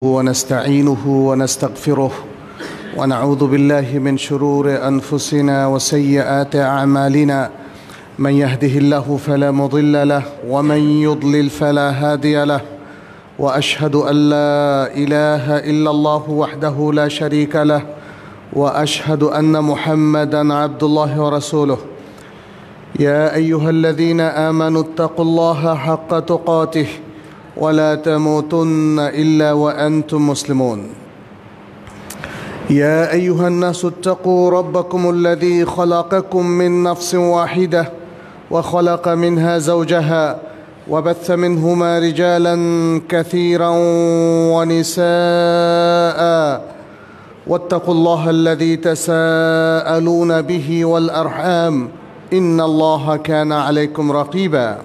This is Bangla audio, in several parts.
ونستعينه ونستغفره ونعوذ بالله من شرور أنفسنا وسيئات أعمالنا. من يهده الله فلا مضل له ومن يضلل فلا هادي له، وأشهد أن لا إله إلا الله وحده لا شريك له، وأشهد أن محمدًا عبد الله ورسوله. يا أيها الذين آمنوا اتقوا الله حق تقاته ولا تموتن إلا وأنتم مسلمون. يا أيها الناس اتقوا ربكم الذي خلقكم من نفس واحدة وخلق منها زوجها وبث منهما رجالا كثيرا ونساء، واتقوا الله الذي تساءلون به والأرحام إن الله كان عليكم رقيبا.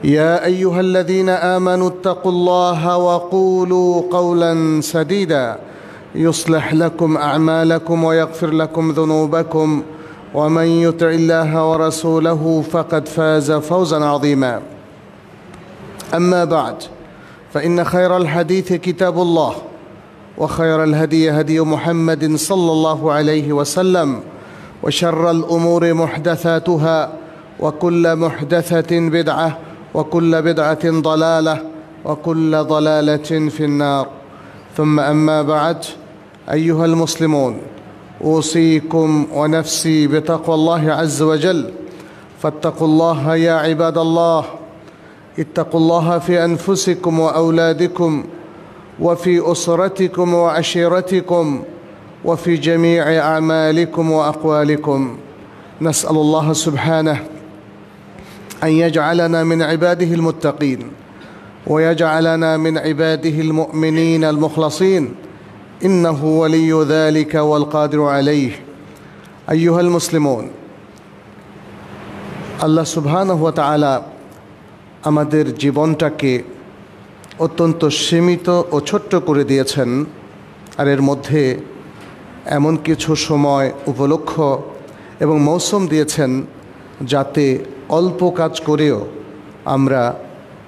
يا أيها الذين آمنوا اتقوا الله وقولوا قولا سديدا يصلح لكم أعمالكم ويغفر لكم ذنوبكم، ومن يطع الله ورسوله فقد فاز فوزا عظيما. أما بعد، فإن خير الحديث كتاب الله، وخير الهدي هدي محمد صلى الله عليه وسلم، وشر الأمور محدثاتها، وكل محدثة بدعة، وكل بدعة ضلالة، وكل ضلالة في النار. ثم أما بعد، أيها المسلمون، أوصيكم ونفسي بتقوى الله عز وجل. فاتقوا الله يا عباد الله، اتقوا الله في أنفسكم وأولادكم وفي أسرتكم وعشيرتكم وفي جميع أعمالكم وأقوالكم. نسأل الله سبحانه أن يجعلنا من عباده المتقين، ويجعلنا من عباده المؤمنين المخلصين، إنه ولي ذلك والقادر عليه. أيها المسلمون, আল্লাহ সুবহানাহু ওয়া তাআলা আমাদের জীবনটাকে অত্যন্ত সীমিত ও ছোট্ট করে দিয়েছেন, আর এর মধ্যে এমন কিছু সময়, উপলক্ষ এবং মৌসুম দিয়েছেন যাতে অল্প কাজ করেও আমরা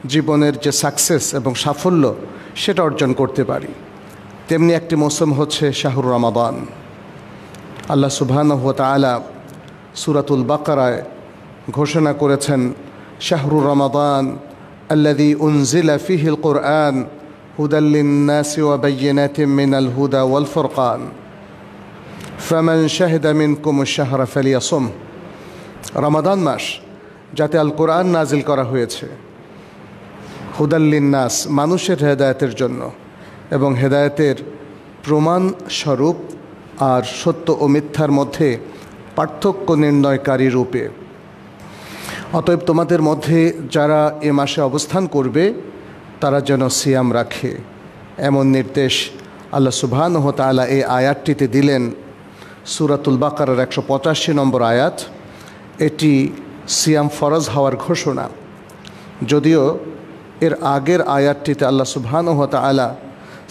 জীবনের যে সাকসেস এবং সাফল্য সেটা অর্জন করতে পারি। তেমনি একটি মৌসুম হচ্ছে শাহরুর রমাদান। আল্লাহ সুবহানাহু ওয়া তাআলা সূরাতুল বাকারায় ঘোষণা করেছেন, শাহরুর রমাদান আল্লাযী উনজিলা ফীহিল কুরআন হুদাল লিন-নাসি ওয়া বায়্যিনাতিন মিনাল হুদা ওয়াল ফুরকান ফামান শাহিদা মিনকুমুশ শাহরা ফালিয়াসুম। রমাদান মাস যাতে আল কোরআন নাজিল করা হয়েছে হুদাল লিন-নাস, মানুষের হেদায়েতের জন্য, এবং হেদায়েতের প্রমাণ স্বরূপ, আর সত্য ও মিথ্যার মধ্যে পার্থক্য নির্ণয়কারী রূপে। অতএব তোমাদের মধ্যে যারা এ মাসে অবস্থান করবে তারা যেন সিয়াম রাখে, এমন নির্দেশ আল্লাহ সুবহানাহু ওয়া তাআলা এই আয়াতটিতে দিলেন। সূরাতুল বাকারার 185 নম্বর আয়াত। এটি সিয়াম ফরজ হওয়ার ঘোষণা। যদিও এর আগের আয়াতটিতে আল্লাহ সুবহানাহু ওয়া তাআলা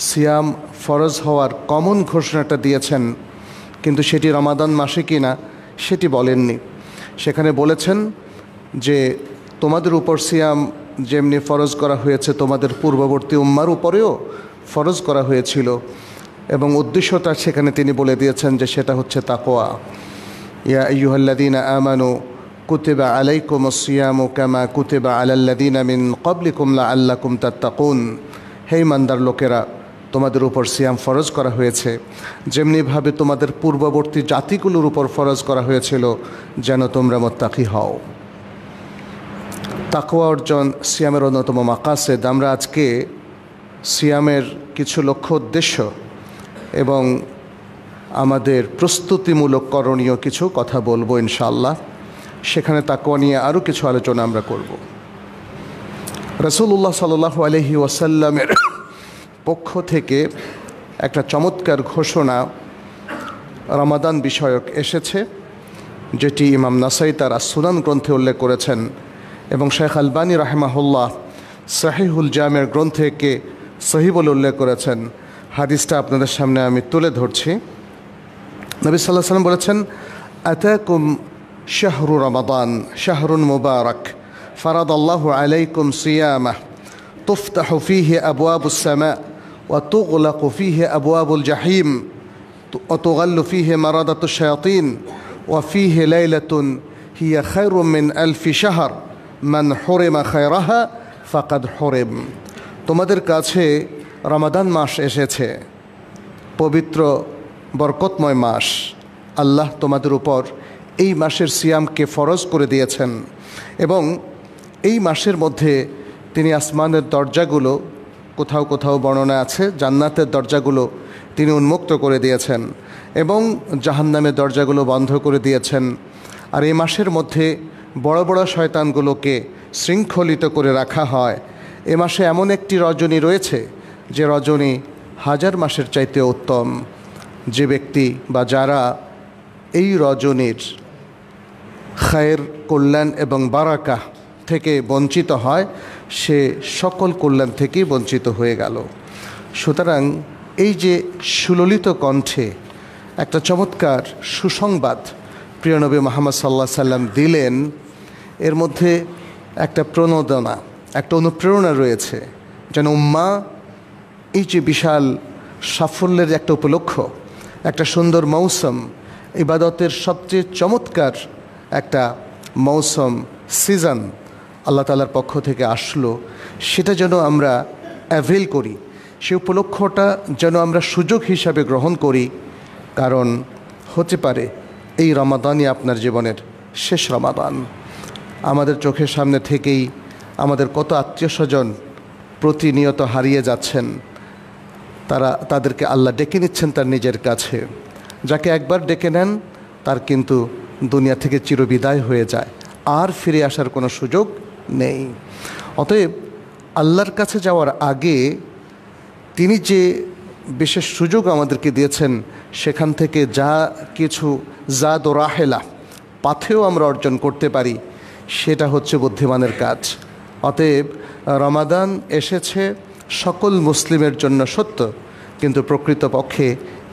সিয়াম ফরজ হওয়ার কমন ঘোষণাটা দিয়েছেন, কিন্তু সেটি রমাদান মাসে কিনা সেটি বলেননি। সেখানে বলেছেন যে তোমাদের উপর সিয়াম যেমনি ফরজ করা হয়েছে তোমাদের পূর্ববর্তী উম্মার উপরেও ফরজ করা হয়েছিল, এবং উদ্দেশ্যটা সেখানে তিনি বলে দিয়েছেন যে সেটা হচ্ছে তাকওয়া। ইয়া আইয়ুহাল্লাযীনা আমানু কুতিবা আলাইকুমুস সিয়ামু কামা কুতিবা আলাল্লাযীনা মিন ক্বাবলিকুম লাআল্লাকুম তাত্তাকুন। হে ইমানদার লোকেরা, তোমাদের উপর সিয়াম ফরজ করা হয়েছে যেমনিভাবে তোমাদের পূর্ববর্তী জাতিগুলোর উপর ফরজ করা হয়েছিল, যেন তোমরা মুত্তাকি হও। তাকওয়া অর্জন সিয়ামের অন্যতম মাকাসেদ। আমরা আজকে সিয়ামের কিছু লক্ষ্য উদ্দেশ্য এবং আমাদের প্রস্তুতিমূলক করণীয় কিছু কথা বলবো ইনশাআল্লাহ। সেখানে তাকওয়া নিয়ে আরও কিছু আলোচনা আমরা করব। রাসূলুল্লাহ সাল্লাল্লাহু আলাইহি ওয়াসাল্লামের পক্ষ থেকে একটা চমৎকার ঘোষণা রমাদান বিষয়ক এসেছে, যেটি ইমাম নাসাই তার আস-সুনান গ্রন্থে উল্লেখ করেছেন, এবং শেখ আলবানী রাহিমাহুল্লাহ সহিহুল জামির গ্রন্থকে সহিহ বলে উল্লেখ করেছেন। হাদিসটা আপনাদের সামনে আমি তুলে ধরছি। নবী সাল্লাল্লাহু আলাইহি ওয়াসাল্লাম বলেছেন, আতাকুম শাহরু রমাদান শাহরুন মুবারক ফারাদাল্লাহু আলাইকুম সিয়ামাহ তুফতাহু ফীহি আবওয়াবুস সামা وتغلق فيه أبواب الجحيم وتغل فيه مرضة الشياطين وفيه ليلة هي خير من 1000 شهر من حرم خيرها فقد حرم। তোমাদের কাছে রমাদান মাস এসেছে, পবিত্র বরকতময় মাস। আল্লাহ তোমাদের উপর এই মাসের সিয়ামকে ফরজ করে দিয়েছেন এবং এই মাসের মধ্যে তিনি আসমানের দরজাগুলো, কোথাও কোথাও বর্ণনা আছে জান্নাতের দরজাগুলো তিনি উন্মুক্ত করে দিয়েছেন এবং জাহান্নামের দরজাগুলো বন্ধ করে দিয়েছেন। আর এই মাসের মধ্যে বড় বড় শয়তানগুলোকে শৃঙ্খলিত করে রাখা হয়। এ মাসে এমন একটি রজনী রয়েছে যে রজনী 1000 মাসের চাইতে উত্তম। যে ব্যক্তি বা যারা এই রজনীর খায়ের, কল্যাণ এবং বারাকা থেকে বঞ্চিত হয়, সে সকল কল্যাণ থেকেই বঞ্চিত হয়ে গেল। সুতরাং এই যে সুললিত কণ্ঠে একটা চমৎকার সুসংবাদ প্রিয় নবী মুহাম্মদ সাল্লাল্লাহু আলাইহি সাল্লাম দিলেন, এর মধ্যে একটা প্রণোদনা, একটা অনুপ্রেরণা রয়েছে যেন উম্মাহ এই যে বিশাল সাফল্যের একটা উপলক্ষ, একটা সুন্দর মৌসুম, ইবাদতের সবচেয়ে চমৎকার একটা মৌসুম, সিজন আল্লাহ তাআলার পক্ষ থেকে আসলো, সেটা যেন আমরা অ্যাভেল করি, সে উপলক্ষটা যেন আমরা সুযোগ হিসাবে গ্রহণ করি। কারণ হতে পারে এই রমাদানই আপনার জীবনের শেষ রমাদান। আমাদের চোখের সামনে থেকেই আমাদের কত আত্মীয় স্বজন প্রতিনিয়ত হারিয়ে যাচ্ছেন। তাদেরকে আল্লাহ ডেকে নিচ্ছেন তার নিজের কাছে। যাকে একবার ডেকে নেন তার কিন্তু দুনিয়া থেকে চিরবিদায় হয়ে যায়, আর ফিরে আসার কোনো সুযোগ নেই। অতএব আল্লাহর কাছে যাওয়ার আগে তিনি যে বিশেষ সুযোগ আমাদেরকে দিয়েছেন, সেখান থেকে যা কিছু জাদ ও রাহেলা পাথেও আমরা অর্জন করতে পারি, সেটা হচ্ছে বুদ্ধিমানের কাজ। অতএব রমাদান এসেছে সকল মুসলিমের জন্য সত্য, কিন্তু প্রকৃতপক্ষে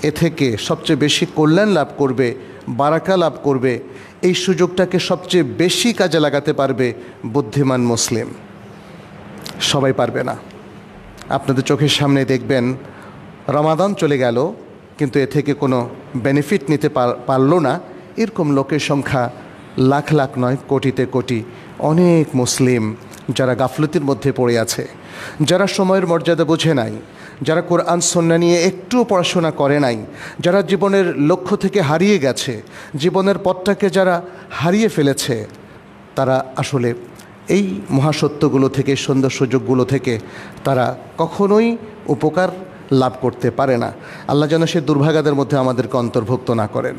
এ থেকে সবচেয়ে বেশি কল্যাণ লাভ করবে, বারাকা লাভ করবে, এই সুযোগটাকে সবচেয়ে বেশি কাজে লাগাতে পারবে বুদ্ধিমান মুসলিম। সবাই পারবে না। আপনাদের চোখের সামনে দেখবেন রমাদান চলে গেল কিন্তু এ থেকে কোনো বেনিফিট নিতে পারলো না, এরকম লোকের সংখ্যা লাখ লাখ নয়, কোটিতে কোটি। অনেক মুসলিম যারা গাফলতির মধ্যে পড়ে আছে, যারা সময়ের মর্যাদা বোঝে নাই, যারা কোরআন সুন্নাহ নিয়ে একটুও পড়াশোনা করে নাই, যারা জীবনের লক্ষ্য থেকে হারিয়ে গেছে, জীবনের পথটাকে যারা হারিয়ে ফেলেছে, তারা আসলে এই মহাসত্যগুলো থেকে, সুন্দর সুযোগগুলো থেকে তারা কখনোই উপকার লাভ করতে পারে না। আল্লাহ যেন সে দুর্ভাগাদের মধ্যে আমাদেরকে অন্তর্ভুক্ত না করেন।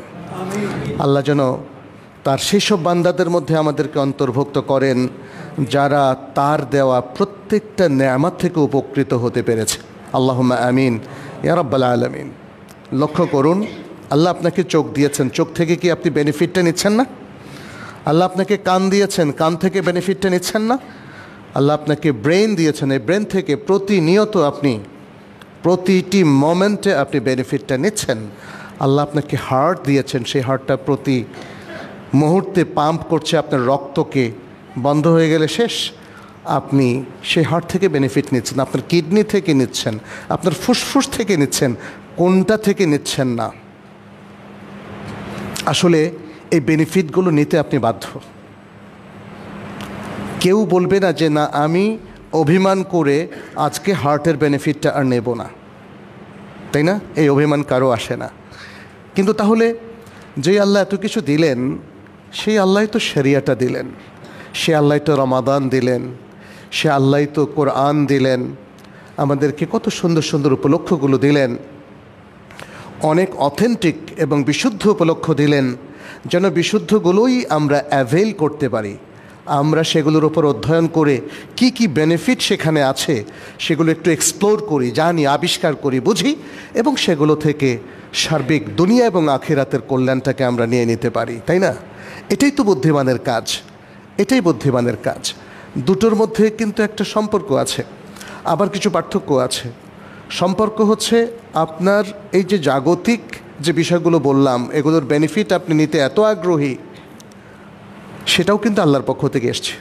আল্লাহ যেন তার সেই সব বান্দাদের মধ্যে আমাদেরকে অন্তর্ভুক্ত করেন যারা তার দেওয়া প্রত্যেকটা নেয়ামত থেকে উপকৃত হতে পেরেছে। আল্লাহুম্মা আমিন ইয়া রাব্বাল আলামিন। লক্ষ্য করুন, আল্লাহ আপনাকে চোখ দিয়েছেন, চোখ থেকে কি আপনি বেনিফিটটা নিচ্ছেন না? আল্লাহ আপনাকে কান দিয়েছেন, কান থেকে বেনিফিটটা নিচ্ছেন না? আল্লাহ আপনাকে ব্রেন দিয়েছেন, এই ব্রেন থেকে প্রতিনিয়ত আপনি প্রতিটি মোমেন্টে আপনি বেনিফিটটা নিচ্ছেন। আল্লাহ আপনাকে হার্ট দিয়েছেন, সেই হার্টটা প্রতি মুহূর্তে পাম্প করছে আপনার রক্তকে, বন্ধ হয়ে গেলে শেষ। আপনি সেই হার্ট থেকে বেনিফিট নিচ্ছেন, আপনার কিডনি থেকে নিচ্ছেন, আপনার ফুসফুস থেকে নিচ্ছেন, কোনটা থেকে নিচ্ছেন না। আসলে এই বেনিফিটগুলো নিতে আপনি বাধ্য। কেউ বলবে না যে না আমি অভিমান করে আজকে হার্টের বেনিফিটটা আর নেব না, তাই না? এই অভিমান কারো আসে না। কিন্তু তাহলে যেই আল্লাহ এত কিছু দিলেন, সেই আল্লাহ তো শরিয়াটা দিলেন, সে আল্লাহ তো রমাদান দিলেন, সে আল্লাহ তো কোরআন দিলেন, আমাদেরকে কত সুন্দর সুন্দর উপলক্ষগুলো দিলেন, অনেক অথেন্টিক এবং বিশুদ্ধ উপলক্ষ দিলেন, যেন বিশুদ্ধগুলোই আমরা অ্যাভেল করতে পারি। আমরা সেগুলোর উপর অধ্যয়ন করে কি কি বেনিফিট সেখানে আছে সেগুলো একটু এক্সপ্লোর করি, জানি, আবিষ্কার করি, বুঝি, এবং সেগুলো থেকে সার্বিক দুনিয়া এবং আখিরাতের কল্যাণটাকে আমরা নিয়ে নিতে পারি, তাই না? এটাই তো বুদ্ধিমানের কাজ, এটাই বুদ্ধিমানের কাজ। দুটোর মধ্যে কিন্তু একটা সম্পর্ক আছে, আবার কিছু পার্থক্য আছে। সম্পর্ক হচ্ছে আপনার এই যে জাগতিক যে বিষয়গুলো বললাম, এগুলোর বেনিফিট আপনি নিতে এত আগ্রহী, সেটাও কিন্তু আল্লাহর পক্ষ থেকে এসছে।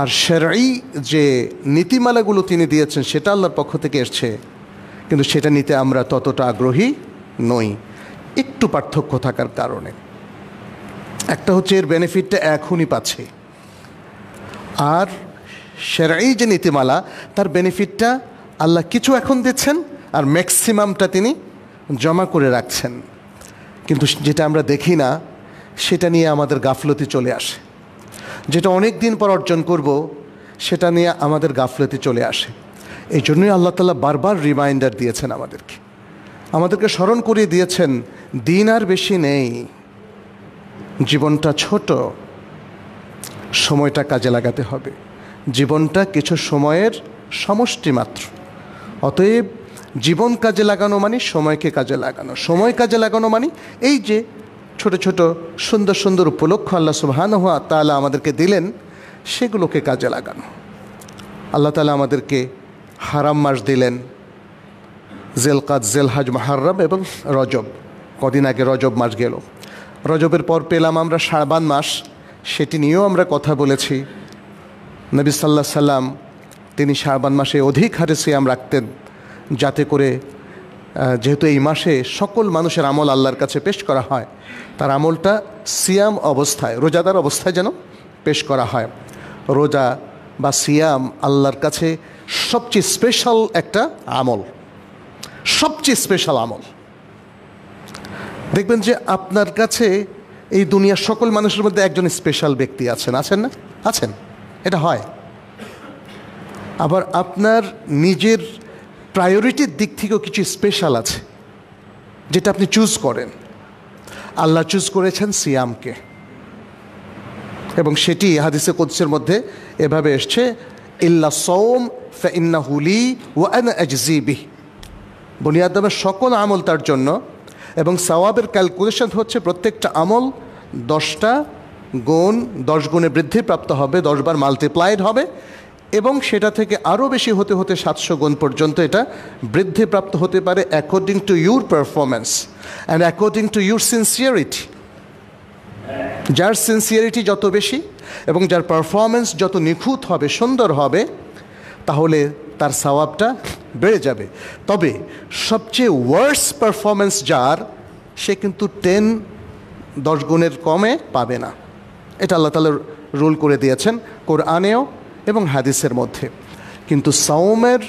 আর শরঈ যে নীতিমালাগুলো তিনি দিয়েছেন সেটা আল্লাহর পক্ষ থেকে এসছে। কিন্তু সেটা নিতে আমরা ততটা আগ্রহী নই, একটু পার্থক্য থাকার কারণে। একটা হচ্ছে এর বেনিফিটটা এখনই পাচ্ছে, আর শরঈ যে নীতিমালা তার বেনিফিটটা আল্লাহ কিছু এখন দিচ্ছেন আর ম্যাক্সিমামটা তিনি জমা করে রাখছেন। কিন্তু যেটা আমরা দেখি না সেটা নিয়ে আমাদের গাফলতি চলে আসে, যেটা অনেক দিন পর অর্জন করব সেটা নিয়ে আমাদের গাফলতি চলে আসে। এই জন্যই আল্লাহ তাআলা বারবার রিমাইন্ডার দিয়েছেন আমাদেরকে স্মরণ করিয়ে দিয়েছেন দিন আর বেশি নেই, জীবনটা ছোট, সময়টা কাজে লাগাতে হবে। জীবনটা কিছু সময়ের সমষ্টি মাত্র, অতএব জীবন কাজে লাগানো মানে সময়কে কাজে লাগানো, সময় কাজে লাগানো মানে এই যে ছোট ছোট সুন্দর সুন্দর উপলক্ষ আল্লাহ সুবহানাহু ওয়া তাআলা আমাদেরকে দিলেন সেগুলোকে কাজে লাগানো। আল্লাহ তাআলা আমাদেরকে হারাম মাস দিলেন, জিলকাদ, জিলহজ, মুহররম এবং রজব। কদিন আগে রজব মাস গেল, রজবের পর পেলাম আমরা শাবান মাস, সেটি নিয়েও আমরা কথা বলেছি। নবী সাল্লাল্লাহু আলাইহি সাল্লাম তিনি শাবান মাসে অধিক হারে সিয়াম রাখতেন, যাতে করে যেহেতু এই মাসে সকল মানুষের আমল আল্লাহর কাছে পেশ করা হয়, তার আমলটা সিয়াম অবস্থায়, রোজাদার অবস্থায় যেন পেশ করা হয়। রোজা বা সিয়াম আল্লাহর কাছে সবচেয়ে স্পেশাল একটা আমল, সবচেয়ে স্পেশাল আমল। দেখবেন যে আপনার কাছে এই দুনিয়ার সকল মানুষের মধ্যে একজন স্পেশাল ব্যক্তি আছেন না? আছেন, এটা হয়। আবার আপনার নিজের প্রায়োরিটির দিক থেকেও কিছু স্পেশাল আছে যেটা আপনি চুজ করেন। আল্লাহ চুজ করেছেন সিয়ামকে, এবং সেটি হাদিসে কুদসির মধ্যে এভাবে এসছে, ইল্লা সাওম ফাইন্নাহু লি ওয়া আনা আজজি বিহি। বনি আদমের সকল আমল তার জন্য, এবং সওয়াবের ক্যালকুলেশন হচ্ছে প্রত্যেকটা আমল 10টা গুণ, 10 গুণে বৃদ্ধিপ্রাপ্ত হবে, 10 বার মাল্টিপ্লাইড হবে, এবং সেটা থেকে আরও বেশি হতে হতে 700 গুণ পর্যন্ত এটা বৃদ্ধিপ্রাপ্ত হতে পারে according to your performance and according to your sincerity. যার সিনসিয়ারিটি যত বেশি এবং যার পারফরমেন্স যত নিখুঁত হবে, সুন্দর হবে, তাহলে তার সওয়াবটা বেড়ে যাবে। তবে সবচেয়ে ওয়ার্স পারফরমেন্স যার, সে কিন্তু 10 গুণের কমে পাবে না। এটা আল্লাহ তাআলা রুল করে দিয়েছেন কোরআনেও এবং হাদিসের মধ্যে। কিন্তু সাওমের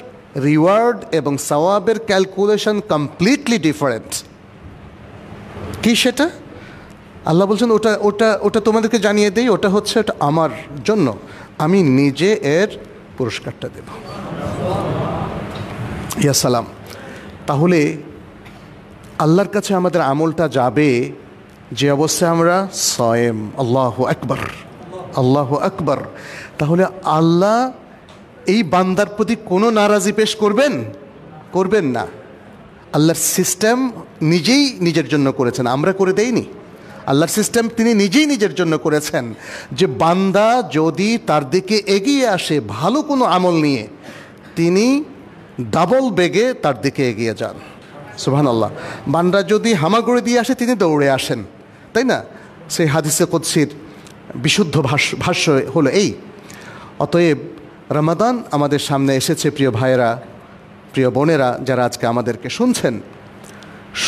রিওয়ার্ড এবং সওয়াবের ক্যালকুলেশন কমপ্লিটলি ডিফারেন্ট। কি সেটা? আল্লাহ বলছেন ওটা ওটা ওটা তোমাদেরকে জানিয়ে দেই, ওটা হচ্ছে ওটা আমার জন্য, আমি নিজে এর পুরস্কারটা দেব। ইয়া সালাম। তাহলে আল্লাহর কাছে আমাদের আমলটা যাবে যে অবস্থায় আমরা সায়েম। আল্লাহু আকবার, আল্লাহু আকবার। তাহলে আল্লাহ এই বান্দার প্রতি কোনো নারাজি পেশ করবেন না। আল্লাহর সিস্টেম নিজেই নিজের জন্য করেছেন, আমরা করে দেইনি। আল্লাহর সিস্টেম তিনি নিজেই নিজের জন্য করেছেন যে বান্দা যদি তার দিকে এগিয়ে আসে ভালো কোনো আমল নিয়ে, তিনি ডাবল বেগে তার দিকে এগিয়ে যান। সুবহানাল্লাহ। বান্দা যদি হামাগুড়ি দিয়ে আসে, তিনি দৌড়ে আসেন, তাই না? সেই হাদিসে কুদসির বিশুদ্ধ ভাষ্য হলো এই। অতএব রমাদান আমাদের সামনে এসেছে, প্রিয় ভাইয়েরা, প্রিয় বোনেরা, যারা আজকে আমাদেরকে শুনছেন।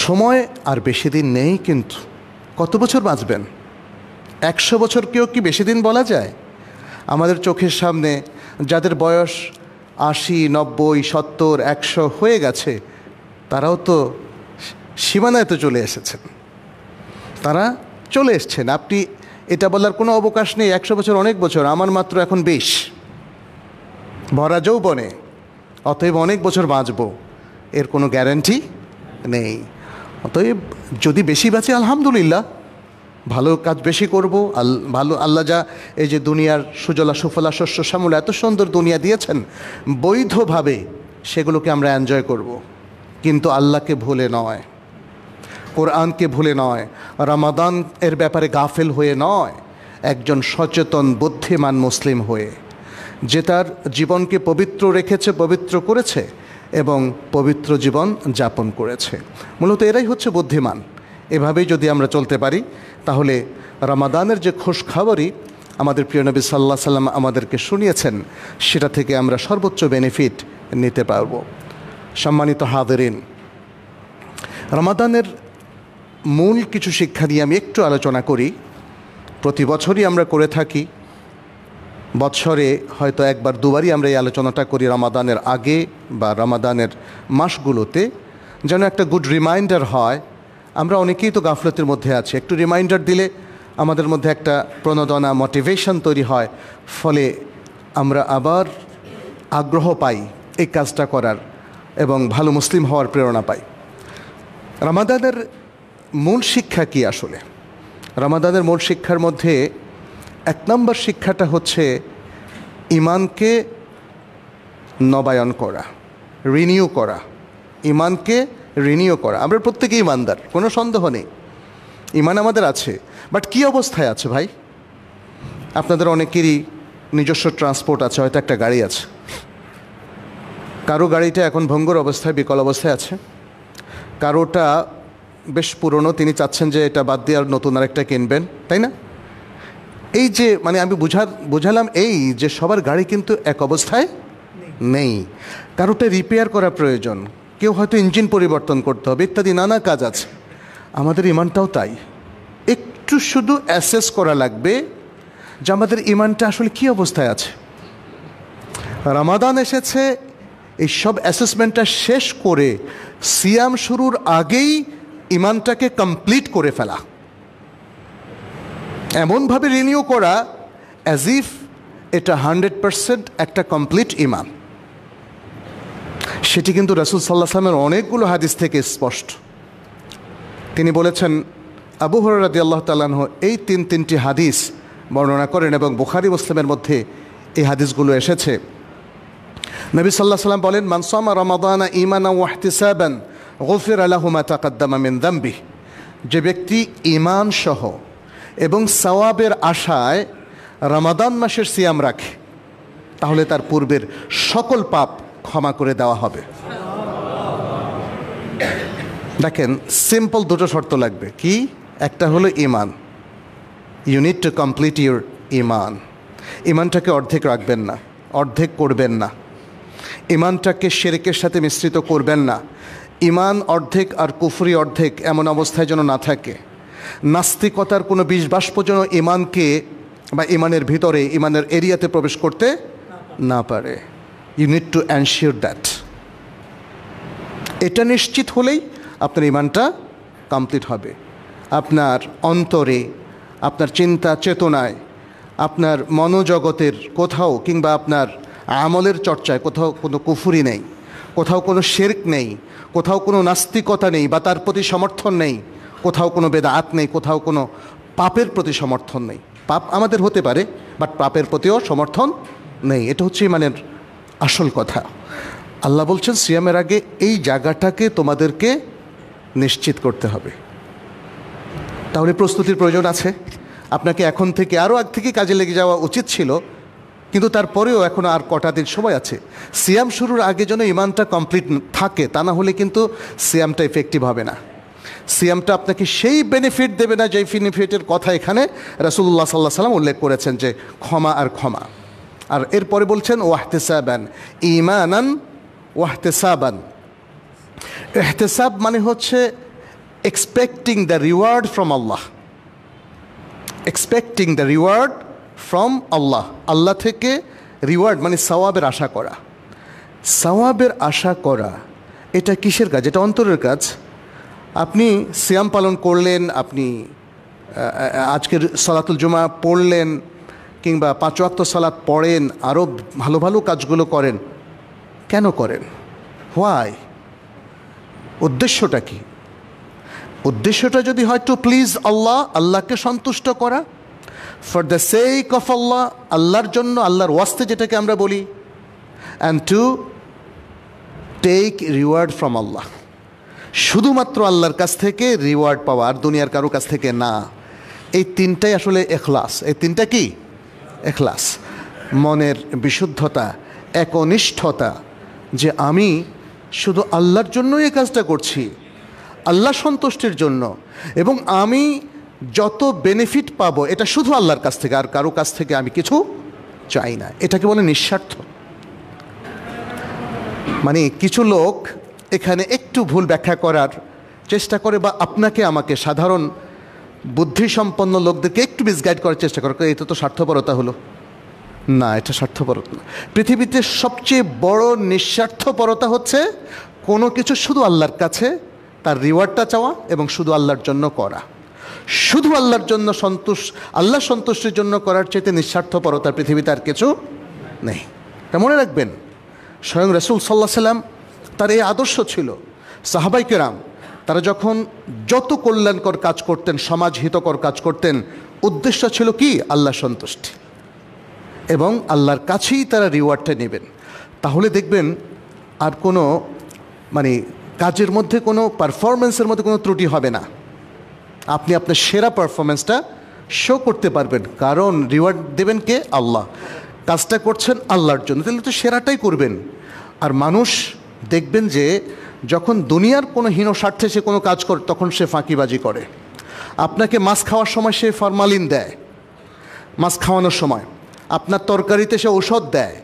সময় আর বেশি দিন নেই, কিন্তু কত বছর বাঁচবেন? 100 বছরকেও কি বেশি দিন বলা যায়? আমাদের চোখের সামনে যাদের বয়স 80, 90, 70, 100 হয়ে গেছে, তারাও তো সীমানায় তো চলে এসেছেন, তারা চলে এসছেন। আপনি এটা বলার কোনো অবকাশ নেই 100 বছর অনেক বছর, আমার মাত্র এখন 20, ভরা যৌবনে, অতএব অনেক বছর বাঁচব, এর কোনো গ্যারান্টি নেই। অতএব যদি বেশি বাঁচি আলহামদুলিল্লাহ, ভালো কাজ বেশি করব। ভালো আল্লাহ যা এই যে দুনিয়ার সুজলা সুফলা শস্য শ্যামলা এত সুন্দর দুনিয়া দিয়েছেন, বৈধভাবে সেগুলোকে আমরা এনজয় করব, কিন্তু আল্লাহকে ভুলে নয়, কোরআনকে ভুলে নয়, রমাদান এর ব্যাপারে গাফেল হয়ে নয়, একজন সচেতন বুদ্ধিমান মুসলিম হয়ে, যে তার জীবনকে পবিত্র রেখেছে, পবিত্র করেছে এবং পবিত্র জীবন যাপন করেছে। মূলত এরাই হচ্ছে বুদ্ধিমান। এভাবেই যদি আমরা চলতে পারি, তাহলে রমাদানের যে খোশখবরই আমাদের প্রিয় নবী সাল্লাল্লাহু আলাইহি সাল্লাম আমাদেরকে শুনিয়েছেন, সেটা থেকে আমরা সর্বোচ্চ বেনিফিট নিতে পারব। সম্মানিত হাদিরিন, রমাদানের মূল কিছু শিক্ষা দিয়ে আমি একটু আলোচনা করি। প্রতি বছরই আমরা করে থাকি, বৎসরে হয়তো একবার দুবারই আমরা এই আলোচনাটা করি রমাদানের আগে বা রমাদানের মাসগুলোতে, যেন একটা গুড রিমাইন্ডার হয়। আমরা অনেকেই তো গাফলতির মধ্যে আছি, একটু রিমাইন্ডার দিলে আমাদের মধ্যে একটা প্রণোদনা, মোটিভেশন তৈরি হয়, ফলে আমরা আবার আগ্রহ পাই এই কাজটা করার এবং ভালো মুসলিম হওয়ার প্রেরণা পাই। রমাদানের মূল শিক্ষা কি আসলে? রমাদানের মূল শিক্ষার মধ্যে এক নম্বর শিক্ষাটা হচ্ছে ইমানকে নবায়ন করা, রিনিউ করা। ইমানকে রিনিউ করা। আমরা প্রত্যেকেই ইমানদার, কোনো সন্দেহ নেই, ইমান আমাদের আছে। বাট কী অবস্থায় আছে ভাই? আপনাদের অনেকেরই নিজস্ব ট্রান্সপোর্ট আছে, হয়তো একটা গাড়ি আছে, কারো গাড়িটা এখন ভঙ্গুর অবস্থায়, বিকল অবস্থায় আছে, কারোটা বেশ পুরনো, তিনি চাচ্ছেন যে এটা বাদ দিয়ে আর নতুন আরেকটা কিনবেন, তাই না? এই যে মানে আমি বুঝালাম এই যে সবার গাড়ি কিন্তু এক অবস্থায় নেই, কারোটা রিপেয়ার করা প্রয়োজন, কেউ হয়তো ইঞ্জিন পরিবর্তন করতে হবে, ইত্যাদি নানা কাজ আছে। আমাদের ইমানটাও তাই, একটু শুধু অ্যাসেস করা লাগবে যে আমাদের ইমানটা আসলে কী অবস্থায় আছে। রমাদান এসেছে, এই সব অ্যাসেসমেন্টটা শেষ করে সিয়াম শুরুর আগেই ইমানটাকে কমপ্লিট করে ফেলা, এমনভাবে রিনিউ করা অ্যাজ ইফ এটা 100% একটা কমপ্লিট ইমান। সেটি কিন্তু রাসূল সাল্লাল্লাহু আলাইহি ওয়াসাল্লামের অনেকগুলো হাদিস থেকে স্পষ্ট। তিনি বলেছেন, আবু হুরায়রা রাদিয়াল্লাহু তাআলা আনহু এই তিনটি হাদিস বর্ণনা করেন এবং বুখারী মুসলিমের মধ্যে এই হাদিসগুলো এসেছে। নবী সাল্লাল্লাহু আলাইহি ওয়াসাল্লাম বলেন, মান সামা রমাদানা ঈমানান ওয়া ইহতিসাবান গুফিরা লাহু মা তাকাদ্দামা মিন যামবিহি। যে ব্যক্তি ঈমান সহ এবং সওয়াবের আশায় রমাদান মাসের সিয়াম রাখে, তাহলে তার পূর্বের সকল পাপ ক্ষমা করে দেওয়া হবে। দেখেন, সিম্পল দুটো শর্ত লাগবে। কি? একটা হলো ইমান, you need to complete your ইমান। ইমানটাকে অর্ধেক রাখবেন না, অর্ধেক করবেন না, ইমানটাকে শিরকের সাথে মিশ্রিত করবেন না। ইমান অর্ধেক আর কুফরি অর্ধেক এমন অবস্থায় যেন না থাকে। নাস্তিকতার কোনো বিষবাষ্প যেন ইমানকে বা ইমানের ভিতরে, ইমানের এরিয়াতে প্রবেশ করতে না পারে। You need to ensure that. এটা নিশ্চিত হলেই আপনার ইমানটা কমপ্লিট হবে। আপনার অন্তরে, আপনার চিন্তা চেতনায়, আপনার মনোজগতের কোথাও কিংবা আপনার আমলের চর্চায় কোথাও কোনো কুফরি নেই, কোথাও কোনো শিরক নেই, কোথাও কোনো নাস্তিকতা নেই বা তার প্রতি সমর্থন নেই, কোথাও কোনো বেদাত নেই, কোথাও কোনো পাপের প্রতি সমর্থন নেই। পাপ আমাদের হতে পারে, বাট পাপের প্রতিও সমর্থন নেই। এটা হচ্ছে ইমানের আসল কথা। আল্লাহ বলছেন সিয়ামের আগে এই জায়গাটাকে তোমাদেরকে নিশ্চিত করতে হবে। তাহলে প্রস্তুতির প্রয়োজন আছে। আপনাকে এখন থেকে আরও আগ থেকে কাজে লেগে যাওয়া উচিত ছিল, কিন্তু তারপরেও এখনও আর কটা দিন সময় আছে। সিয়াম শুরুর আগে যেন ইমানটা কমপ্লিট থাকে, তা না হলে কিন্তু সিয়ামটা ইফেক্টিভ হবে না। সিয়ামটা আপনাকে সেই বেনিফিট দেবে না যেই বেনিফিটের কথা এখানে রাসূলুল্লাহ সাল্লাল্লাহু আলাইহি ওয়াসাল্লাম উল্লেখ করেছেন, যে ক্ষমা আর ক্ষমা। আর এরপরে বলছেন ওয়াহতিসাবান, ঈমানান ওয়াহতিসাবান। ইহতিসাব মানে হচ্ছে expecting the reward from Allah, expecting the reward from Allah. Allah থেকে রিওয়ার্ড মানে সওয়াবের আশা করা। সওয়াবের আশা করা এটা কিসের কাজ? এটা অন্তরের কাজ। আপনি সিয়াম পালন করলেন, আপনি আজকের সালাতুল জুমা পড়লেন, কিংবা 5 ওয়াক্ত সালাত পড়েন, আরও ভালো ভালো কাজগুলো করেন, কেন করেন? হোয়াই? উদ্দেশ্যটা কি? উদ্দেশ্যটা যদি হয় টু প্লিজ আল্লাহ, আল্লাহকে সন্তুষ্ট করা, for the sake of Allah, আল্লাহর জন্য, আল্লাহর ওয়াস্তে যেটাকে আমরা বলি, and to take reward from Allah, শুধুমাত্র আল্লাহর কাছ থেকে রিওয়ার্ড পাওয়া, আর দুনিয়ার কারো কাছ থেকে না। এই তিনটাই আসলে এখলাস। এই তিনটা কি? এখলাস, মনের বিশুদ্ধতা, একনিষ্ঠতা, যে আমি শুধু আল্লাহর জন্যই এই কাজটা করছি, আল্লাহ সন্তুষ্টির জন্য, এবং আমি যত বেনিফিট পাবো এটা শুধু আল্লাহর কাছ থেকে, আর কারো কাছ থেকে আমি কিছু চাই না। এটাকে বলে নিঃস্বার্থ। মানে কিছু লোক এখানে একটু ভুল ব্যাখ্যা করার চেষ্টা করে, বা আপনাকে আমাকে সাধারণ বুদ্ধিসম্পন্ন লোকদেরকে একটু মিসগাইড করার চেষ্টা করে, এটা তো স্বার্থপরতা হলো না, এটা স্বার্থপরতা না। পৃথিবীতে সবচেয়ে বড় নিঃস্বার্থপরতা হচ্ছে কোনো কিছু শুধু আল্লাহর কাছে তার রিওয়ার্ডটা চাওয়া এবং শুধু আল্লাহর জন্য করা। শুধু আল্লাহর জন্য আল্লাহ সন্তুষ্টির জন্য করার চাইতে নিঃস্বার্থপরতার পৃথিবীতে আর কিছু নেই। তা মনে রাখবেন, স্বয়ং রাসূল সাল্লাল্লাহু আলাইহি সাল্লাম তার এই আদর্শ ছিল। সাহাবায়ে কেরাম তারা যখন যত কল্যাণকর কাজ করতেন, সমাজ হিতকর কাজ করতেন, উদ্দেশ্য ছিল কি? আল্লাহ সন্তুষ্টি এবং আল্লাহর কাছেই তারা রিওয়ার্ডটা নেবেন। তাহলে দেখবেন আর কোনো কাজের মধ্যে কোনো পারফরমেন্সের মধ্যে কোনো ত্রুটি হবে না। আপনি আপনার সেরা পারফরমেন্সটা শো করতে পারবেন, কারণ রিওয়ার্ড দেবেন কে? আল্লাহ। কাজটা করছেন আল্লাহর জন্য, তাহলে তো সেরাটাই করবেন। আর মানুষ দেখবেন যে যখন দুনিয়ার কোনো হীন স্বার্থে সে কোনো কাজ করে, তখন সে ফাঁকিবাজি করে। আপনাকে মাছ খাওয়ার সময় সে ফরমালিন দেয়, মাছ খাওয়ানোর সময় আপনার তরকারিতে সে ঔষধ দেয়,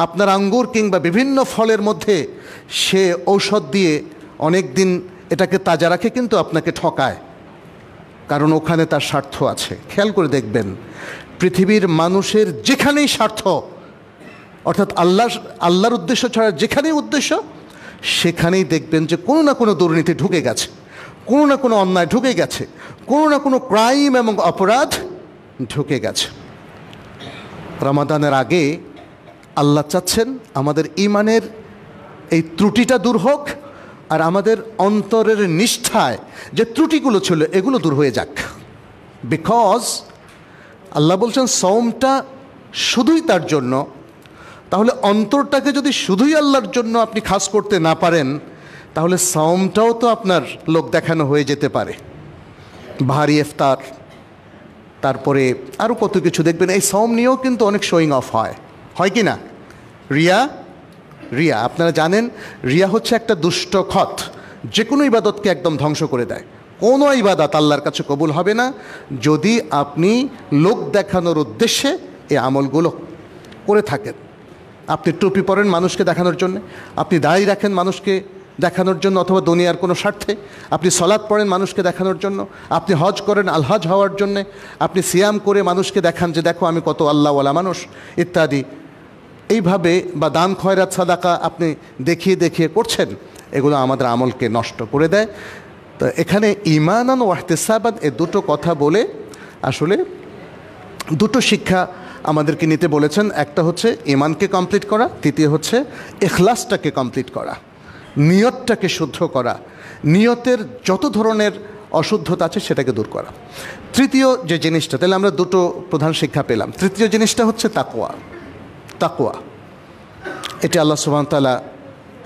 আপনার আঙ্গুর কিংবা বিভিন্ন ফলের মধ্যে সে ঔষধ দিয়ে অনেক দিন এটাকে তাজা রাখে, কিন্তু আপনাকে ঠকায়, কারণ ওখানে তার স্বার্থ আছে। খেয়াল করে দেখবেন, পৃথিবীর মানুষের যেখানেই স্বার্থ, অর্থাৎ আল্লাহর উদ্দেশ্য ছাড়া যেখানেই উদ্দেশ্য, সেখানেই দেখবেন যে কোনো না কোনো দুর্নীতি ঢুকে গেছে, কোনো না কোনো অন্যায় ঢুকে গেছে, কোনো না কোনো ক্রাইম এবং অপরাধ ঢুকে গেছে। রমাদানের আগে আল্লাহ চাচ্ছেন আমাদের ঈমানের এই ত্রুটিটা দূর হোক, আর আমাদের অন্তরের নিষ্ঠায় যে ত্রুটিগুলো ছিল এগুলো দূর হয়ে যাক। বিকজ আল্লাহ বলছেন সওমটা শুধুই তার জন্য। তাহলে অন্তরটাকে যদি শুধুই আল্লাহর জন্য আপনি খাস করতে না পারেন, তাহলে সওমটাও তো আপনার লোক দেখানো হয়ে যেতে পারে। ভারী ইফতার, তারপরে আরও কত কিছু দেখবেন। এই সওম নিয়েও কিন্তু অনেক শোয়িং অফ হয় কি না? রিয়া আপনারা জানেন, রিয়া হচ্ছে একটা দুষ্ট খত, যে কোনো ইবাদতকে একদম ধ্বংস করে দেয়। কোনো ইবাদত আল্লাহর কাছে কবুল হবে না যদি আপনি লোক দেখানোর উদ্দেশ্যে এই আমলগুলো করে থাকেন। আপনি টুপি পরেন মানুষকে দেখানোর জন্য, আপনি দাড়ি রাখেন মানুষকে দেখানোর জন্য অথবা দুনিয়ার কোনো স্বার্থে, আপনি সলাৎ পড়েন মানুষকে দেখানোর জন্য, আপনি হজ করেন আলহাজ হওয়ার জন্যে, আপনি সিয়াম করে মানুষকে দেখান যে দেখো আমি কত আল্লাহওয়ালা মানুষ ইত্যাদি। এইভাবে বা দান খয়রাত সাদাকা আপনি দেখিয়ে দেখিয়ে করছেন, এগুলো আমাদের আমলকে নষ্ট করে দেয়। তো এখানে ঈমানান ওয়া ইহতিসাবান এই দুটো কথা বলে আসলে দুটো শিক্ষা আমাদেরকে নিতে বলেছেন। একটা হচ্ছে ঈমানকে কমপ্লিট করা, দ্বিতীয় হচ্ছে ইখলাসটাকে কমপ্লিট করা, নিয়তটাকে শুদ্ধ করা, নিয়তের যত ধরনের অশুদ্ধতা আছে সেটাকে দূর করা। তৃতীয় যে জিনিসটা, তাহলে আমরা দুটো প্রধান শিক্ষা পেলাম। তৃতীয় জিনিসটা হচ্ছে তাকওয়া। এটি আল্লাহ সুবহানাহু ওয়া তাআলা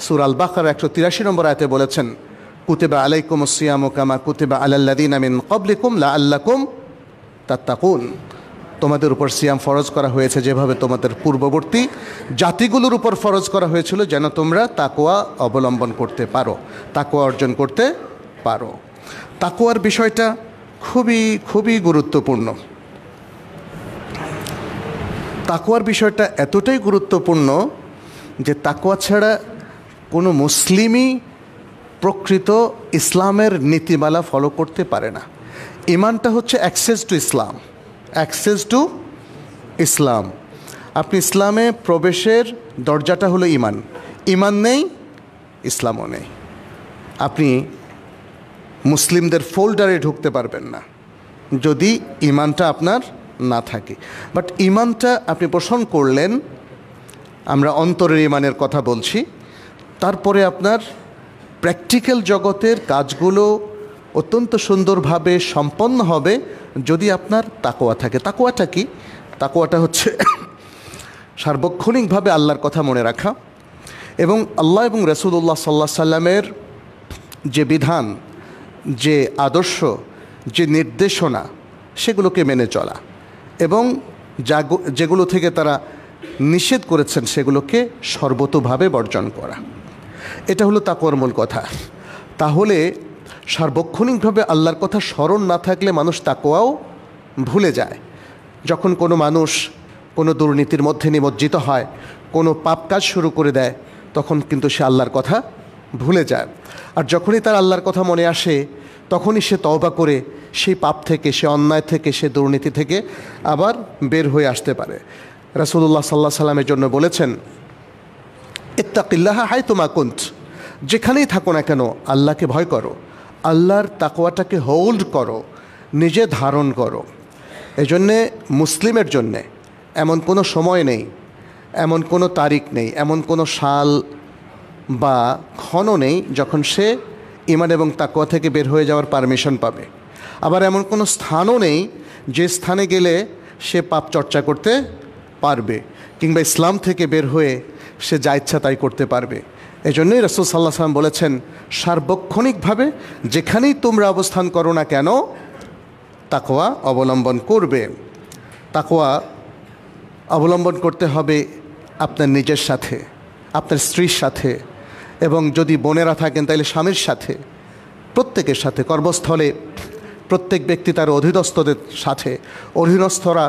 সূরা আল বাকারা 183 নম্বর আয়াতে বলেছেন, কুতিবা আলাইকুমুস সিয়ামু কামা কুতিবা আলাল্লাযিনা মিন ক্বাবলিকুম লাআল্লাকুম তাত্তাকুন। তোমাদের উপর সিয়াম ফরজ করা হয়েছে যেভাবে তোমাদের পূর্ববর্তী জাতিগুলোর উপর ফরজ করা হয়েছিল, যেন তোমরা তাকওয়া অবলম্বন করতে পারো, তাকওয়া অর্জন করতে পারো। তাকওয়ার বিষয়টা খুবই খুবই গুরুত্বপূর্ণ। তাকওয়ার বিষয়টা এতটাই গুরুত্বপূর্ণ যে তাকওয়া ছাড়া কোনো মুসলিমই প্রকৃত ইসলামের নীতিমালা ফলো করতে পারে না। ঈমানটা হচ্ছে অ্যাক্সেস টু ইসলাম। আপনি ইসলামে প্রবেশের দরজাটা হলো ঈমান। ঈমান নেই, ইসলামও নেই। আপনি মুসলিমদের ফোল্ডারে ঢুকতে পারবেন না যদি ঈমানটা আপনার না থাকে। বাট ঈমানটা আপনি পোষণ করলেন, আমরা অন্তরের ঈমানের কথা বলছি, তারপরে আপনার প্র্যাকটিক্যাল জগতের কাজগুলো অত্যন্ত সুন্দরভাবে সম্পন্ন হবে যদি আপনার তাকওয়া থাকে। তাকওয়াটা কি? তাকওয়াটা হচ্ছে সার্বক্ষণিকভাবে আল্লাহর কথা মনে রাখা এবং আল্লাহ এবং রাসূলুল্লাহ সাল্লাল্লাহু আলাইহি সাল্লামের যে বিধান, যে আদর্শ, যে নির্দেশনা, সেগুলোকে মেনে চলা এবং যেগুলো থেকে তারা নিষেধ করেছেন সেগুলোকে সর্বতোভাবে বর্জন করা। এটা হলো তাকওয়ার মূল কথা। তাহলে সার্বক্ষণিকভাবে আল্লাহর কথা স্মরণ না থাকলে মানুষ তাকওয়াও ভুলে যায়। যখন কোনো মানুষ কোনো দুর্নীতির মধ্যে নিমজ্জিত হয়, কোনো পাপ কাজ শুরু করে দেয়, তখন কিন্তু সে আল্লাহর কথা ভুলে যায়। আর যখনই তার আল্লাহর কথা মনে আসে তখনই সে তওবা করে সেই পাপ থেকে, সে অন্যায় থেকে, সে দুর্নীতি থেকে আবার বের হয়ে আসতে পারে। রাসূলুল্লাহ সাল্লাল্লাহু আলাইহি ওয়াসাল্লামের জন্য বলেছেন, ইত্তাকিল্লাহা হাইতুমা কুন্ত, যেখানেই থাকো না কেন আল্লাহকে ভয় করো, আল্লাহর তাকওয়াটাকে হোল্ড করো, নিজে ধারণ করো। এজন্যে মুসলিমের জন্যে এমন কোনো সময় নেই, এমন কোনো তারিখ নেই, এমন কোনো সাল বা ক্ষণ নেই যখন সে ঈমান এবং তাকওয়া থেকে বের হয়ে যাওয়ার পারমিশন পাবে। আবার এমন কোনো স্থানও নেই যে স্থানে গেলে সে পাপ চর্চা করতে পারবে কিংবা ইসলাম থেকে বের হয়ে সে যা ইচ্ছা তাই করতে পারবে। এজন্যই রাসূল সাল্লাল্লাহু আলাইহি ওয়াসাল্লাম বলেছেন, সার্বক্ষণিকভাবে যেখানেই তোমরা অবস্থান করো না কেন তাকওয়া অবলম্বন করবে। তাকওয়া অবলম্বন করতে হবে আপনার নিজের সাথে, আপনার স্ত্রীর সাথে, এবং যদি বোনেরা থাকেন তাহলে স্বামীর সাথে, প্রত্যেকের সাথে, কর্মস্থলে প্রত্যেক ব্যক্তি তার অধীনস্থদের সাথে, অধীনস্থরা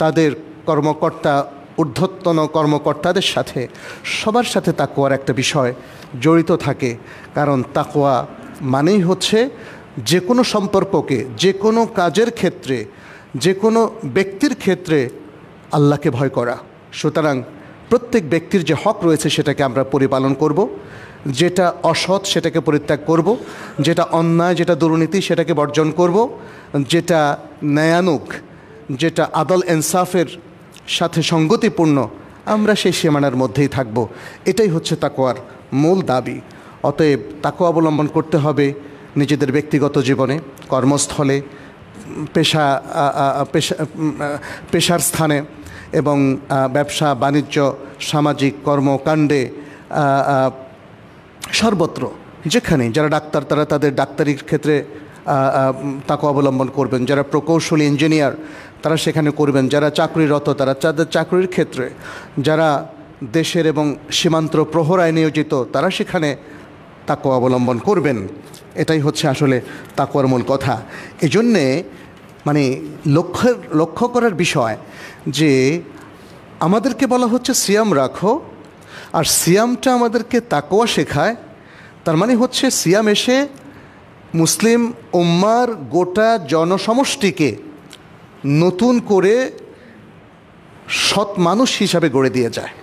তাদের কর্মকর্তা, ঊর্ধ্বতন কর্মকর্তাদের সাথে, সবার সাথে তাকওয়ার একটা বিষয় জড়িত থাকে। কারণ তাকওয়া মানেই হচ্ছে যে কোনো সম্পর্ককে, যে কোনো কাজের ক্ষেত্রে, যে কোনো ব্যক্তির ক্ষেত্রে আল্লাহকে ভয় করা। সুতরাং প্রত্যেক ব্যক্তির যে হক রয়েছে সেটাকে আমরা পরিপালন করব, যেটা অসৎ সেটাকে পরিত্যাগ করব, যেটা অন্যায়, যেটা দুর্নীতি সেটাকে বর্জন করব, যেটা ন্যায়ানুগ, যেটা আদল ইনসাফের সাথে সঙ্গতিপূর্ণ আমরা সেই সীমানার মধ্যেই থাকব। এটাই হচ্ছে তাকওয়ার মূল দাবি। অতএব তাকওয়া অবলম্বন করতে হবে নিজেদের ব্যক্তিগত জীবনে, কর্মস্থলে, পেশার স্থানে এবং ব্যবসা বাণিজ্য, সামাজিক কর্মকাণ্ডে, সর্বত্র যেখানে। যারা ডাক্তার তারা তাদের ডাক্তারির ক্ষেত্রে তাকওয়া অবলম্বন করবেন, যারা প্রকৌশলী ইঞ্জিনিয়ার তারা সেখানে করবেন, যারা চাকরিরত তারা তাদের চাকরির ক্ষেত্রে, যারা দেশের এবং সীমান্ত প্রহরায় নিয়োজিত তারা সেখানে তাকওয়া অবলম্বন করবেন। এটাই হচ্ছে আসলে তাকওয়ার মূল কথা। এজন্যে মানে লক্ষ্য করার বিষয় যে আমাদেরকে বলা হচ্ছে সিয়াম রাখো, আর সিয়ামটা আমাদেরকে তাকওয়া শেখায়। তার মানে হচ্ছে সিয়াম এসে মুসলিম উম্মার গোটা জনসমষ্টিকে নতুন করে সৎ মানুষ হিসাবে গড়ে দিয়ে যায়।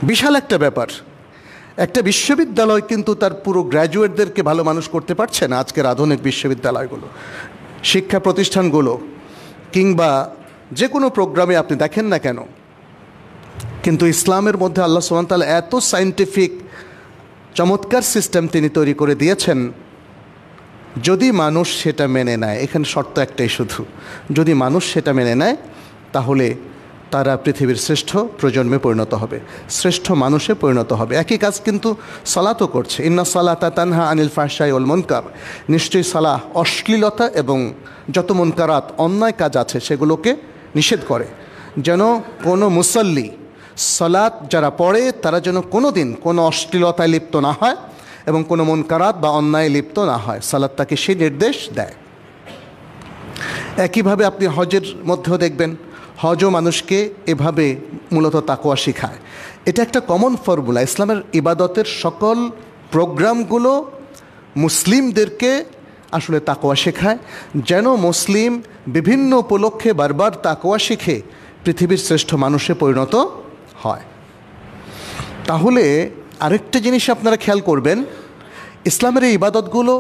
বিশাল একটা ব্যাপার। একটা বিশ্ববিদ্যালয় কিন্তু তার পুরো গ্র্যাজুয়েটদেরকে ভালো মানুষ করতে পারছে না। আজকের আধুনিক বিশ্ববিদ্যালয়গুলো, শিক্ষা প্রতিষ্ঠানগুলো কিংবা যে কোনো প্রোগ্রামে আপনি দেখেন না কেন, কিন্তু ইসলামের মধ্যে আল্লাহ সুবহানাহু ওয়া তাআলা এত সায়েন্টিফিক চমৎকার সিস্টেম তিনি তৈরি করে দিয়েছেন, যদি মানুষ সেটা মেনে নেয়। এখানে শর্ত একটাই শুধু, যদি মানুষ সেটা মেনে নেয় তাহলে তারা পৃথিবীর শ্রেষ্ঠ প্রজন্মে পরিণত হবে, শ্রেষ্ঠ মানুষে পরিণত হবে। একই কাজ কিন্তু সালাতও করছে। ইন্না সালাতা তানহা আনিল ফাহশাই ওয়াল মুনকার, নিশ্চয়ই সালাহ অশ্লীলতা এবং যত মুনকারাত, অন্যায় কাজ আছে সেগুলোকে নিষেধ করে। যেন কোনো মুসল্লি সালাত যারা পড়ে তারা যেন কোনো দিন কোনো অশ্লীলতায় লিপ্ত না হয় এবং কোনো মুনকারাত বা অন্যায় লিপ্ত না হয়। সালাত তাকে সেই নির্দেশ দেয়। একইভাবে আপনি হজের মধ্যেও দেখবেন, হজও মানুষকে এভাবে মূলত তাকওয়া শেখায়। এটা একটা কমন ফর্মুলা। ইসলামের ইবাদতের সকল প্রোগ্রামগুলো মুসলিমদেরকে আসলে তাকওয়া শেখায়, যেন মুসলিম বিভিন্ন উপলক্ষে বারবার তাকওয়া শিখে পৃথিবীর শ্রেষ্ঠ মানুষে পরিণত হয়। তাহলে আরেকটা জিনিস আপনারা খেয়াল করবেন, ইসলামের এই ইবাদতগুলো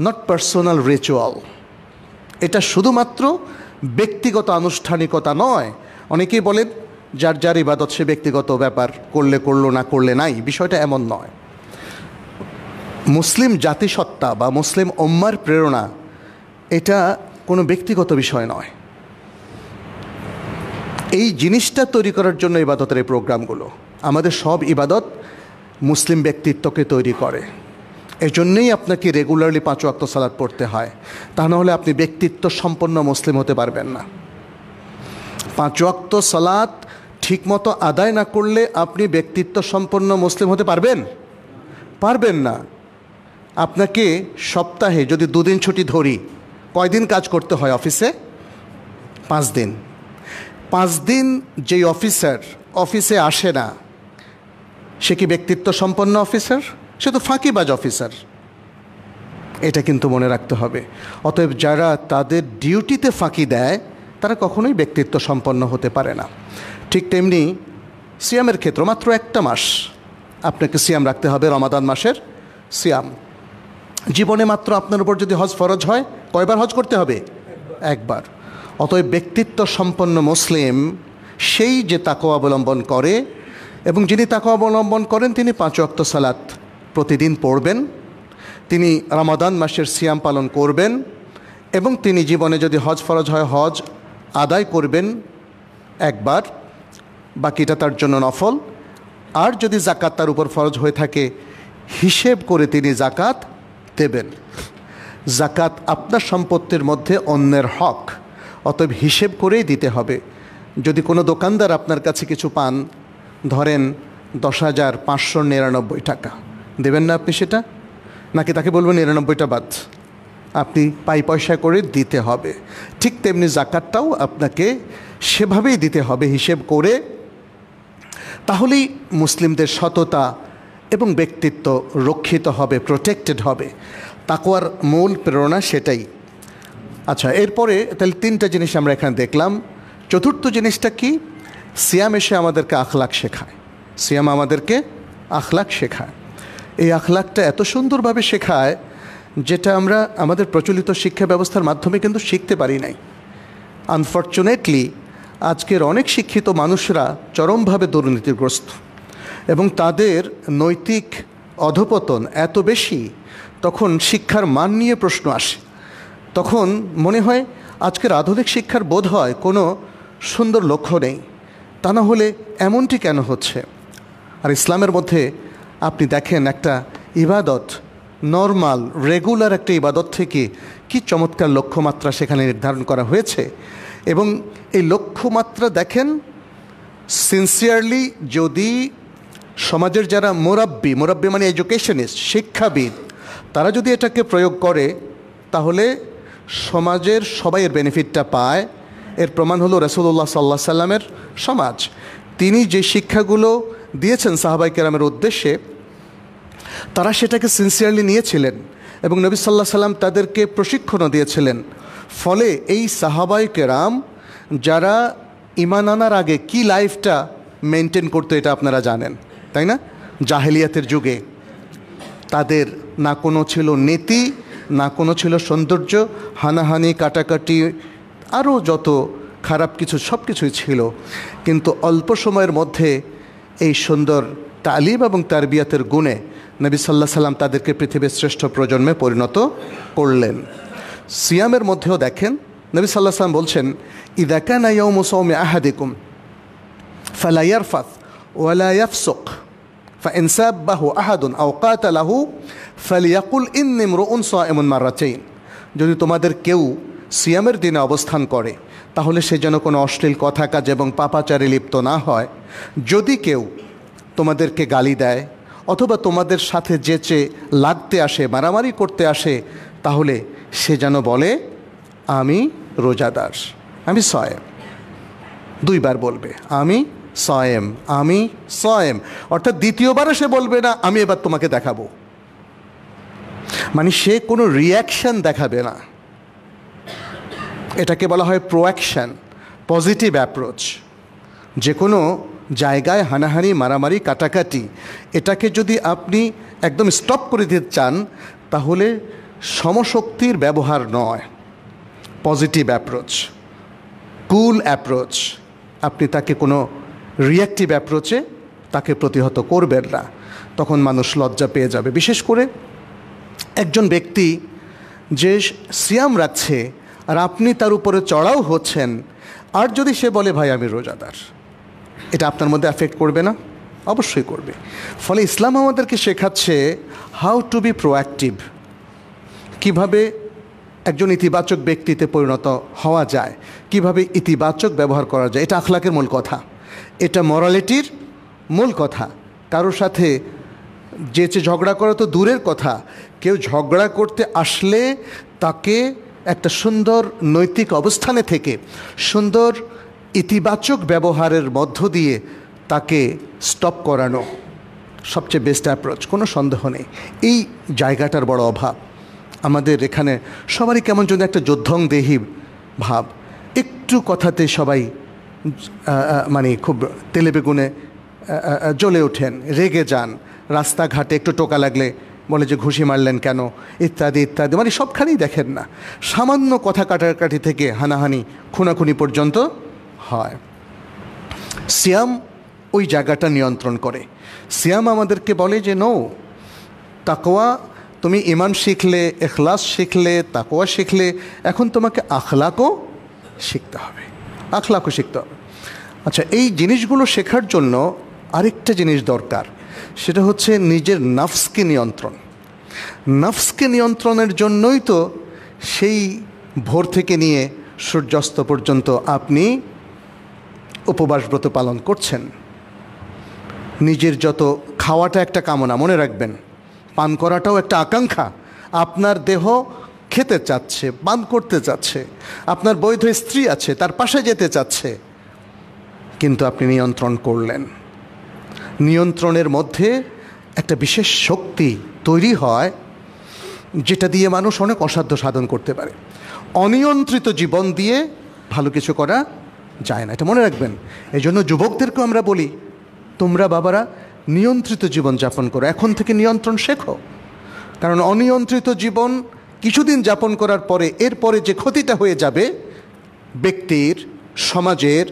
নট পার্সোনাল রিচুয়াল। এটা শুধুমাত্র ব্যক্তিগত আনুষ্ঠানিকতা নয়। অনেকেই বলেন যার যার ইবাদত সে ব্যক্তিগত ব্যাপার, করলে করলো, না করলে নাই। বিষয়টা এমন নয়। মুসলিম জাতিসত্তা বা মুসলিম উম্মার প্রেরণা এটা কোনো ব্যক্তিগত বিষয় নয়। এই জিনিসটা তৈরি করার জন্য ইবাদতের এই প্রোগ্রামগুলো। আমাদের সব ইবাদত মুসলিম ব্যক্তিত্বকে তৈরি করে। এজন্যই আপনাকে রেগুলারলি 5 ওয়াক্ত সালাত পড়তে হয়। তা নাহলে আপনি ব্যক্তিত্ব সম্পন্ন মুসলিম হতে পারবেন না। 5 ওয়াক্ত সালাত ঠিকমতো আদায় না করলে আপনি ব্যক্তিত্ব সম্পন্ন মুসলিম হতে পারবেন না। আপনাকে সপ্তাহে যদি 2 দিন ছুটি ধরি, কয়দিন কাজ করতে হয় অফিসে? 5 দিন। 5 দিন যেই অফিসার অফিসে আসে না, সে কি ব্যক্তিত্ব সম্পন্ন অফিসার? সে তো ফাঁকিবাজ অফিসার। এটা কিন্তু মনে রাখতে হবে। অতএব যারা তাদের ডিউটিতে ফাঁকি দেয় তারা কখনোই ব্যক্তিত্ব সম্পন্ন হতে পারে না। ঠিক তেমনি সিয়ামের ক্ষেত্র, মাত্র একটা মাস আপনাকে সিয়াম রাখতে হবে, রমাদান মাসের সিয়াম। জীবনে মাত্র আপনার উপর যদি হজ ফরজ হয়, কয়বার হজ করতে হবে? একবার। অতএব ব্যক্তিত্ব সম্পন্ন মুসলিম সেই যে তাকওয়া অবলম্বন করে, এবং যিনি তাকওয়া অবলম্বন করেন তিনি 5 ওয়াক্ত সালাত প্রতিদিন পড়বেন, তিনি রমাদান মাসের সিয়াম পালন করবেন, এবং তিনি জীবনে যদি হজ ফরজ হয় হজ আদায় করবেন একবার, বাকিটা তার জন্য নফল। আর যদি জাকাত তার উপর ফরজ হয়ে থাকে, হিসেব করে তিনি জাকাত দেবেন। জাকাত আপনার সম্পত্তির মধ্যে অন্যের হক, অতএব হিসেব করেই দিতে হবে। যদি কোনো দোকানদার আপনার কাছে কিছু পান, ধরেন 10,599 টাকা, দেবেন না আপনি সেটা? নাকি তাকে বলবেন 99টা বাদ? আপনি পয়সা করে দিতে হবে। ঠিক তেমনি জাকাতটাও আপনাকে সেভাবেই দিতে হবে, হিসেব করে। তাহলেই মুসলিমদের সততা এবং ব্যক্তিত্ব রক্ষিত হবে, প্রোটেক্টেড হবে। তাকওয়ার মূল প্রেরণা সেটাই। আচ্ছা, এরপরে তাহলে 3টা জিনিস আমরা এখানে দেখলাম। চতুর্থ জিনিসটা কি? সিয়াম এসে আমাদেরকে আখলাক শেখায়। সিয়াম আমাদেরকে আখলাক শেখায়। এই আখলাকটা এত সুন্দরভাবে শেখায় যেটা আমরা আমাদের প্রচলিত শিক্ষা ব্যবস্থার মাধ্যমে কিন্তু শিখতে পারি নাই। আনফর্চুনেটলি আজকের অনেক শিক্ষিত মানুষরা চরমভাবে দুর্নীতিগ্রস্ত, এবং তাদের নৈতিক অধপতন এত বেশি, তখন শিক্ষার মান নিয়ে প্রশ্ন আসে। তখন মনে হয় আজকের আধুনিক শিক্ষার বোধ হয় কোনো সুন্দর লক্ষ্য নেই, তা না হলে এমনটি কেন হচ্ছে? আর ইসলামের মধ্যে আপনি দেখেন একটা ইবাদত, নর্মাল রেগুলার একটা ইবাদত থেকে কি চমৎকার লক্ষ্যমাত্রা সেখানে নির্ধারণ করা হয়েছে। এবং এই লক্ষ্যমাত্রা দেখেন, সিনসিয়ারলি যদি সমাজের যারা মুরাব্বি মানে এডুকেশনিস্ট, শিক্ষাবিদ, তারা যদি এটাকে প্রয়োগ করে, তাহলে সমাজের সবাই এর বেনিফিটটা পায়। এর প্রমাণ হলো রাসূলুল্লাহ সাল্লাল্লাহু আলাইহি সাল্লামের সমাজ। তিনি যে শিক্ষাগুলো দিয়েছেন সাহাবায়ে কেরামের উদ্দেশ্যে, তারা সেটাকে সিনসিয়ারলি নিয়েছিলেন, এবং নবী সাল্লাল্লাহু আলাইহি সাল্লাম তাদেরকে প্রশিক্ষণও দিয়েছিলেন। ফলে এই সাহাবায়ে কেরাম যারা ঈমান আনার আগে কি লাইফটা মেনটেন করতো এটা আপনারা জানেন, তাই না? জাহেলিয়াতের যুগে তাদের না কোনো ছিল নীতি, না কোনো ছিল সৌন্দর্য, হানাহানি, কাটাকাটি, আরও যত খারাপ কিছু সব কিছুই ছিল। কিন্তু অল্প সময়ের মধ্যে এই সুন্দর তালিম এবং তারবিয়াতের গুণে নবী সাল্লাল্লাহু আলাইহি সাল্লাম তাদেরকে পৃথিবীর শ্রেষ্ঠ প্রজন্মে পরিণত করলেন। সিয়ামের মধ্যেও দেখেন নবী সাল্লাল্লাহু আলাইহি সাল্লাম বলছেন, ইযা কানা ইয়াউমু সাওমি আহাদিকুম ফালা ইয়ারফাথ ওয়ালা ইয়াফসুক ফাইন সাব্বাহু আহাদুন আও কাতালাহু ফালিয়াকুল ইন্নী ইমরুউন সাইমুন মাররাতাইন। যদি তোমাদের কেউ সিয়ামের দিনে অবস্থান করে, তাহলে সে যেন কোনো অশ্লীল কথা কাজ এবং পাপাচারে লিপ্ত না হয়। যদি কেউ তোমাদেরকে গালি দেয় অথবা তোমাদের সাথে যেচে লাগতে আসে, মারামারি করতে আসে, তাহলে সে যেন বলে আমি রোজাদার, আমি সয়েম। 2 বার বলবে আমি সয়েম, আমি সয়েম। অর্থাৎ দ্বিতীয়বারে সে বলবে না আমি এবার তোমাকে দেখাবো, মানে সে কোনো রিয়াকশান দেখাবে না। এটাকে বলা হয় প্রোঅ্যাকশন, পজিটিভ অ্যাপ্রোচ। যে কোনো জায়গায় হানাহানি, মারামারি, কাটাকাটি, এটাকে যদি আপনি একদম স্টপ করে দিতে চান, তাহলে সমশক্তির ব্যবহার নয়, পজিটিভ অ্যাপ্রোচ, কুল অ্যাপ্রোচ। আপনি তাকে কোনো রিয়াক্টিভ অ্যাপ্রোচে তাকে প্রতিহত করবেন না, তখন মানুষ লজ্জা পেয়ে যাবে। বিশেষ করে একজন ব্যক্তি যে সিয়াম রাখছে আর আপনি তার উপরে চড়াও হচ্ছেন, আর যদি সে বলে ভাই আমি রোজাদার, এটা আপনার মধ্যে অ্যাফেক্ট করবে না? অবশ্যই করবে। ফলে ইসলাম আমাদেরকে শেখাচ্ছে হাউ টু বি প্রোঅ্যাক্টিভ, কীভাবে একজন ইতিবাচক ব্যক্তিতে পরিণত হওয়া যায়, কিভাবে ইতিবাচক ব্যবহার করা যায়। এটা আখলাকের মূল কথা, এটা মরালিটির মূল কথা। কারোর সাথে যেচে ঝগড়া করা তো দূরের কথা, কেউ ঝগড়া করতে আসলে তাকে একটা সুন্দর নৈতিক অবস্থানে থেকে সুন্দর ইতিবাচক ব্যবহারের মধ্য দিয়ে তাকে স্টপ করানো। সবচেয়ে বেস্ট অ্যাপ্রোচ, কোনো সন্দেহ নেই। এই জায়গাটার বড় অভাব আমাদের এখানে। সবারই কেমন যেন একটা যুদ্ধং দেহি ভাব, একটু কথাতে সবাই মানে খুব তেলে বেগুনে জ্বলে ওঠেন, রেগে যান, রাস্তাঘাটে একটু টোকা লাগলে বলে যে ঘুষি মারলেন কেন, ইত্যাদি ইত্যাদি। মানে সবখানেই দেখেন না, সামান্য কথা কাটাকাটি থেকে হানাহানি খুনাখুনি পর্যন্ত হয়। সিয়াম ওই জায়গাটা নিয়ন্ত্রণ করে। সিয়াম আমাদেরকে বলে যে নো, তাকওয়া, তুমি ঈমান শিখলে, ইখলাস শিখলে, তাকওয়া শিখলে, এখন তোমাকে আখলাকও শিখতে হবে, আখলাকও শিখতে হবে। আচ্ছা, এই জিনিসগুলো শেখার জন্য আরেকটা জিনিস দরকার, সেটা হচ্ছে নিজের নফসকে নিয়ন্ত্রণ। নফসকে নিয়ন্ত্রণের জন্যই তো সেই ভোর থেকে নিয়ে সূর্যাস্ত পর্যন্ত আপনি উপবাসব্রত পালন করছেন। নিজের যত খাওয়াটা একটা কামনা, মনে রাখবেন, পান করাটাও একটা আকাঙ্ক্ষা। আপনার দেহ খেতে চাচ্ছে, পান করতে চাচ্ছে, আপনার বৈধ স্ত্রী আছে, তার পাশে যেতে চাচ্ছে, কিন্তু আপনি নিয়ন্ত্রণ করলেন। নিয়ন্ত্রণের মধ্যে একটা বিশেষ শক্তি তৈরি হয়, যেটা দিয়ে মানুষ অনেক অসাধ্য সাধন করতে পারে। অনিয়ন্ত্রিত জীবন দিয়ে ভালো কিছু করা যায় না, এটা মনে রাখবেন। এই জন্য যুবকদেরকেও আমরা বলি, তোমরা বাবারা নিয়ন্ত্রিত জীবন যাপন করো, এখন থেকে নিয়ন্ত্রণ শেখো। কারণ অনিয়ন্ত্রিত জীবন কিছুদিন যাপন করার পরে এরপরে যে ক্ষতিটা হয়ে যাবে ব্যক্তির, সমাজের,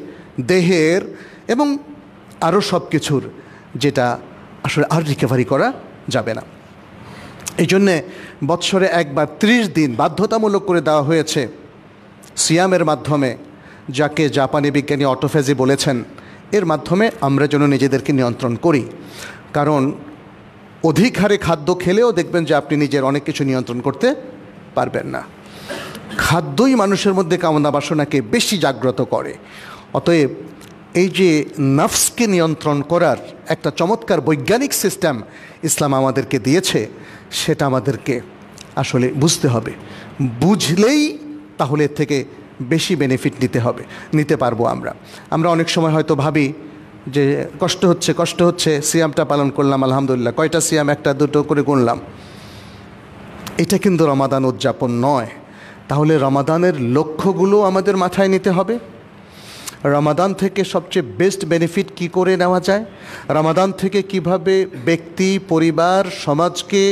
দেহের এবং আরও সব কিছুর, যেটা আসলে আর রিকভারি করা যাবে না। এই জন্যে বৎসরে একবার 30 দিন বাধ্যতামূলক করে দেওয়া হয়েছে সিয়ামের মাধ্যমে, যাকে জাপানি বিজ্ঞানী অটোফেজি বলেছেন। এর মাধ্যমে আমরা যেন নিজেদেরকে নিয়ন্ত্রণ করি। কারণ অধিক হারে খাদ্য খেলেও দেখবেন যে আপনি নিজের অনেক কিছু নিয়ন্ত্রণ করতে পারবেন না। খাদ্যই মানুষের মধ্যে কামনা বাসনাকে বেশি জাগ্রত করে। অতএব এই যে নফসকে নিয়ন্ত্রণ করার একটা চমৎকার বৈজ্ঞানিক সিস্টেম ইসলাম আমাদেরকে দিয়েছে, সেটা আমাদেরকে আসলে বুঝতে হবে। বুঝলেই তাহলে এর থেকে বেশি বেনিফিট নিতে পারবো আমরা। অনেক সময় হয়তো ভাবি যে কষ্ট হচ্ছে, সিয়ামটা পালন করলাম আলহামদুলিল্লাহ, কয়টা সিয়াম, একটা দুটো করে গুনলাম। এটা কিন্তু রমাদান উদযাপন নয়। তাহলে রমাদানের লক্ষ্যগুলো আমাদের মাথায় নিতে হবে। রমাদান থেকে সবচেয়ে বেস্ট বেনিফিট কি করে নেওয়া যায়, রমাদান থেকে কিভাবে ব্যক্তি, পরিবার, সমাজকে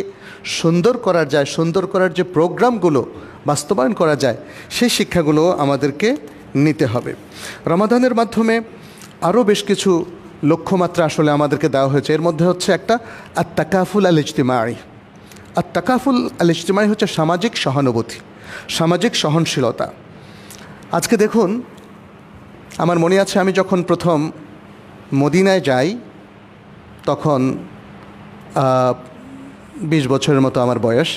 সুন্দর করা যায়, সুন্দর করার যে প্রোগ্রামগুলো বাস্তবায়ন করা যায়, সেই শিক্ষাগুলো আমাদেরকে নিতে হবে। রমাদানের মাধ্যমে আরও বেশ কিছু লক্ষ্যমাত্রা আসলে আমাদেরকে দেওয়া হয়েছে। এর মধ্যে হচ্ছে একটা আত-তাকাফুল আল-ইজতিমাই। আত-তাকাফুল আল-ইজতিমাই হচ্ছে সামাজিক সহানুভূতি, সামাজিক সহনশীলতা। আজকে দেখুন, আমার মনে আছে আমি যখন প্রথম মদিনায় যাই, তখন 20 বছরের মতো আমার বয়স।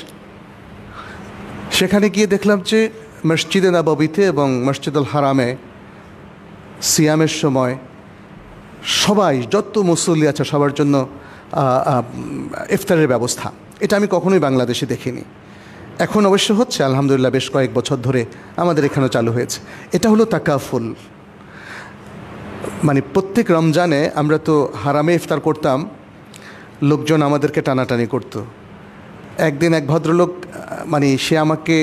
সেখানে গিয়ে দেখলাম যে মসজিদে নববীতে এবং মসজিদুল হারামে সিয়ামের সময় সবাই, যত মুসল্লি আছে সবার জন্য ইফতারের ব্যবস্থা। এটা আমি কখনোই বাংলাদেশে দেখিনি। এখন অবশ্য হচ্ছে আলহামদুলিল্লাহ, বেশ কয়েক বছর ধরে আমাদের এখানেও চালু হয়েছে। এটা হলো তাকাফুল। মানে প্রত্যেক রমজানে আমরা তো হারামে ইফতার করতাম, লোকজন আমাদেরকে টানাটানি করতো। একদিন এক ভদ্রলোক, মানে সে আমাকে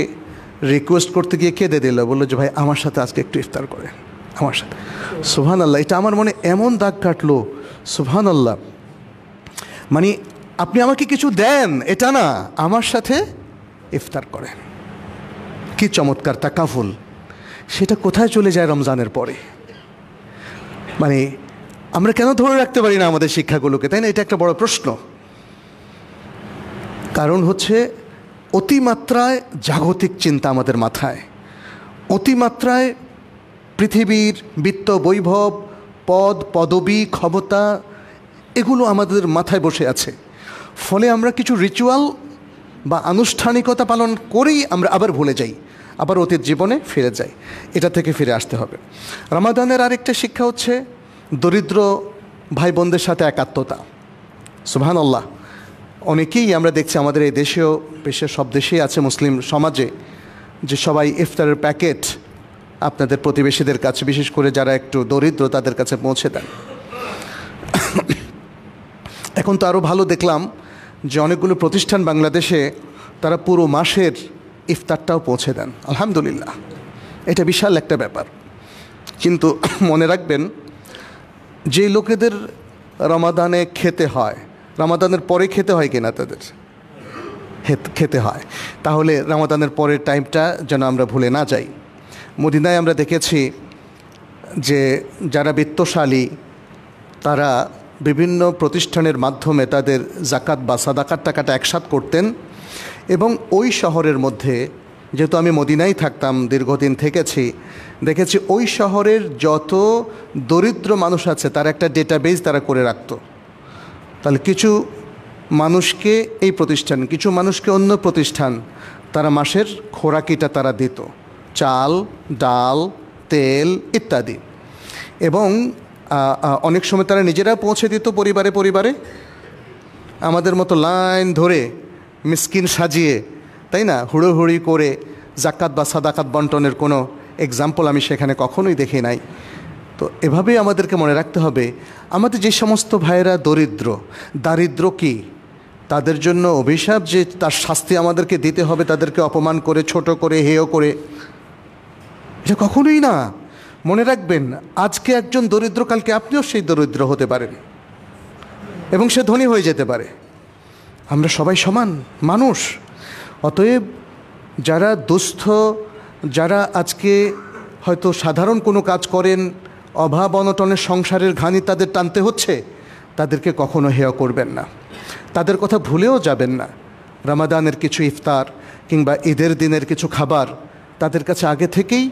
রিকোয়েস্ট করতে গিয়ে কেঁদে দিল, বললো যে ভাই আমার সাথে আজকে একটু ইফতার করে আমার সাথে। সুবহানাল্লাহ, এটা আমার মনে এমন দাগ কাটলো। সুবহানাল্লাহ, মানে আপনি আমাকে কিছু দেন এটা না, আমার সাথে ইফতার করেন। কি চমৎকার তাকাফুল! সেটা কোথায় চলে যায় রমজানের পরে? মানে আমরা কেন ধরে রাখতে পারি না আমাদের শিক্ষাগুলোকে, তাই না? এটা একটা বড় প্রশ্ন। কারণ হচ্ছে অতিমাত্রায় জাগতিক চিন্তা আমাদের মাথায়, অতিমাত্রায় পৃথিবীর বিত্ত, বৈভব, পদ, পদবী, ক্ষমতা, এগুলো আমাদের মাথায় বসে আছে। ফলে আমরা কিছু রিচুয়াল বা আনুষ্ঠানিকতা পালন করেই আমরা আবার ভুলে যাই, আবার অতীত জীবনে ফিরে যাই। এটা থেকে ফিরে আসতে হবে। রমাদানের আরেকটা শিক্ষা হচ্ছে দরিদ্র ভাই বোনদের সাথে একাত্মতা। সুবহানাল্লাহ, অনেকেই আমরা দেখছি আমাদের এই দেশেও, বিশ্বের সব দেশেই আছে মুসলিম সমাজে, যে সবাই ইফতারের প্যাকেট আপনাদের প্রতিবেশীদের কাছে, বিশেষ করে যারা একটু দরিদ্র তাদের কাছে পৌঁছে দেন। এখন তো আরও ভালো দেখলাম যে অনেকগুলো প্রতিষ্ঠান বাংলাদেশে তারা পুরো মাসের ইফতারটাও পৌঁছে দেন, আলহামদুলিল্লাহ। এটা বিশাল একটা ব্যাপার। কিন্তু মনে রাখবেন, যে লোকেদের রমাদানে খেতে হয়, রমাদানের পরে খেতে হয় কিনা তাদের খেতে হয়, তাহলে রমাদানের পরের টাইমটা যেন আমরা ভুলে না যাই। মদিনায় আমরা দেখেছি যে যারা বিত্তশালী তারা বিভিন্ন প্রতিষ্ঠানের মাধ্যমে তাদের জাকাত বা সাদাকাত টাকাটা একসাথ করতেন, এবং ওই শহরের মধ্যে, যেহেতু আমি মদিনায় থাকতাম, দীর্ঘদিন থেকেছি, দেখেছি ওই শহরের যত দরিদ্র মানুষ আছে তার একটা ডেটাবেস তারা করে রাখত। তাহলে কিছু মানুষকে এই প্রতিষ্ঠান, কিছু মানুষকে অন্য প্রতিষ্ঠান, তারা মাসের খোরাকিটা তারা দিত, চাল, ডাল, তেল ইত্যাদি। এবং অনেক সময় তারা নিজেরা পৌঁছে দিত পরিবারে পরিবারে, আমাদের মতো লাইন ধরে মিসকিন সাজিয়ে, তাই না, হুড়োহুড়ি করে জাকাত বা সাদাকাত বন্টনের কোনো এক্সাম্পল আমি সেখানে কখনোই দেখি নাই। তো এভাবেই আমাদেরকে মনে রাখতে হবে, আমাদের যে সমস্ত ভাইয়েরা দারিদ্র কি তাদের জন্য অভিশাপ যে তার শাস্তি আমাদেরকে দিতে হবে, তাদেরকে অপমান করে, ছোট করে, হেয় করে, এটা কখনোই না। মনে রাখবেন, আজকে একজন দরিদ্র, কালকে আপনিও সেই দরিদ্র হতে পারেন এবং সে ধনী হয়ে যেতে পারে। আমরা সবাই সমান মানুষ। অতএব যারা দুস্থ, যারা আজকে হয়তো সাধারণ কোনো কাজ করেন, অভাব অনটনের সংসারের ঘানি তাদের টানতে হচ্ছে, তাদেরকে কখনো হেয় করবেন না, তাদের কথা ভুলেও যাবেন না। রমাদানের কিছু ইফতার কিংবা ঈদের দিনের কিছু খাবার তাদের কাছে আগে থেকেই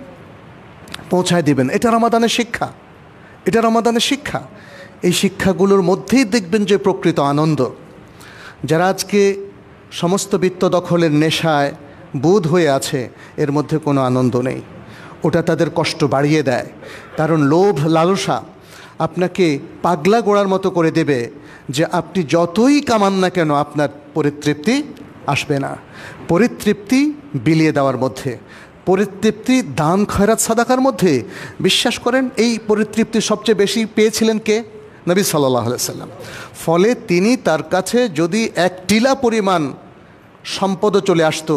পৌঁছায় দিবেন। এটা রমাদানের শিক্ষা, এটা রমাদানের শিক্ষা। এই শিক্ষাগুলোর মধ্যেই দেখবেন যে প্রকৃত আনন্দ। যারা আজকে সমস্ত বিত্ত দখলের নেশায় বুঁদ হয়ে আছে, এর মধ্যে কোনো আনন্দ নেই। ওটা তাদের কষ্ট বাড়িয়ে দেয়, কারণ লোভ লালসা আপনাকে পাগলা গোড়ার মতো করে দেবে যে আপনি যতই কামান না কেন আপনার পরিতৃপ্তি আসবে না। পরিতৃপ্তি বিলিয়ে দেওয়ার মধ্যে, পরিতৃপ্তি দান খয়রাত সাদাকার মধ্যে। বিশ্বাস করেন, এই পরিতৃপ্তি সবচেয়ে বেশি পেয়েছিলেন কে? নবী সাল্লাল্লাহু আলাইহি সাল্লাম। ফলে তিনি, তার কাছে যদি এক টিলা পরিমাণ সম্পদও চলে আসতো,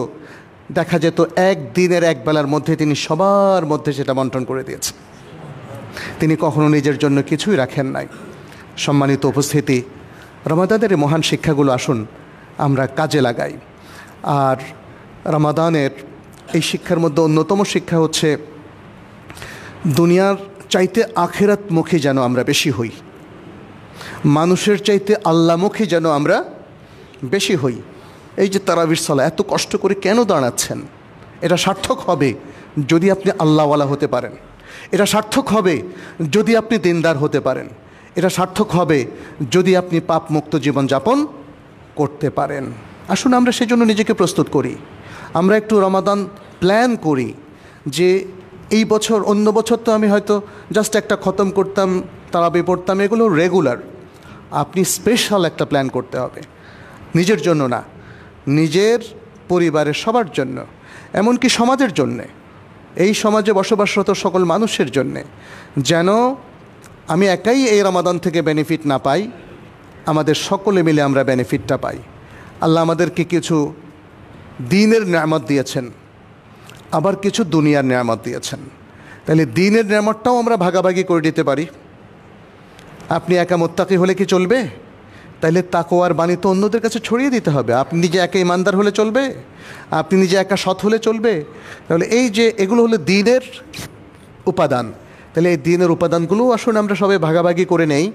দেখা যেত একদিনের একবেলার মধ্যে তিনি সবার মধ্যে সেটা বন্টন করে দিয়েছেন। তিনি কখনো নিজের জন্য কিছুই রাখেন নাই। সম্মানিত উপস্থিতি, রমাদানের এই মহান শিক্ষাগুলো আসুন আমরা কাজে লাগাই। আর রমাদানের এই শিক্ষার মধ্যে অন্যতম শিক্ষা হচ্ছে, দুনিয়ার চাইতে আখিরাতমুখী যেন আমরা বেশি হই, মানুষের চাইতে আল্লাহমুখী যেন আমরা বেশি হই। এই যে তারাবির সালাত এত কষ্ট করে কেন দাঁড়াচ্ছেন, এটা সার্থক হবে যদি আপনি আল্লাহওয়ালা হতে পারেন, এটা সার্থক হবে যদি আপনি দিনদার হতে পারেন, এটা সার্থক হবে যদি আপনি পাপমুক্ত জীবনযাপন করতে পারেন। আসুন আমরা সেজন্য নিজেকে প্রস্তুত করি। আমরা একটু রমাদান প্ল্যান করি যে এই বছর, অন্য বছর তো আমি হয়তো জাস্ট একটা খতম করতাম, তারাবি পড়তাম, এগুলো রেগুলার। আপনি স্পেশাল একটা প্ল্যান করতে হবে, নিজের জন্য না, নিজের পরিবারের সবার জন্য, এমনকি সমাজের জন্যে, এই সমাজে বসবাসরত সকল মানুষের জন্যে, যেন আমি একাই এই রমাদান থেকে বেনিফিট না পাই, আমাদের সকলে মিলে আমরা বেনিফিটটা পাই। আল্লাহ আমাদেরকে কিছু দ্বীনের নেয়ামত দিয়েছেন, আবার কিছু দুনিয়ার নেয়ামত দিয়েছেন। তাহলে দ্বীনের নেয়ামতটাও আমরা ভাগাভাগি করে দিতে পারি। আপনি একা মুত্তাকি হলে কি চলবে? তাইলে তাকওয়ার বাণী তো অন্যদের কাছে ছড়িয়ে দিতে হবে। আপনি নিজে একা ইমানদার হলে চলবে? আপনি নিজে একা সৎ হলে চলবে? তাহলে এই যে এগুলো হলো দ্বীনের উপাদান, তাহলে এই দ্বীনের উপাদানগুলো আসুন আমরা সবাই ভাগাভাগি করে নেই।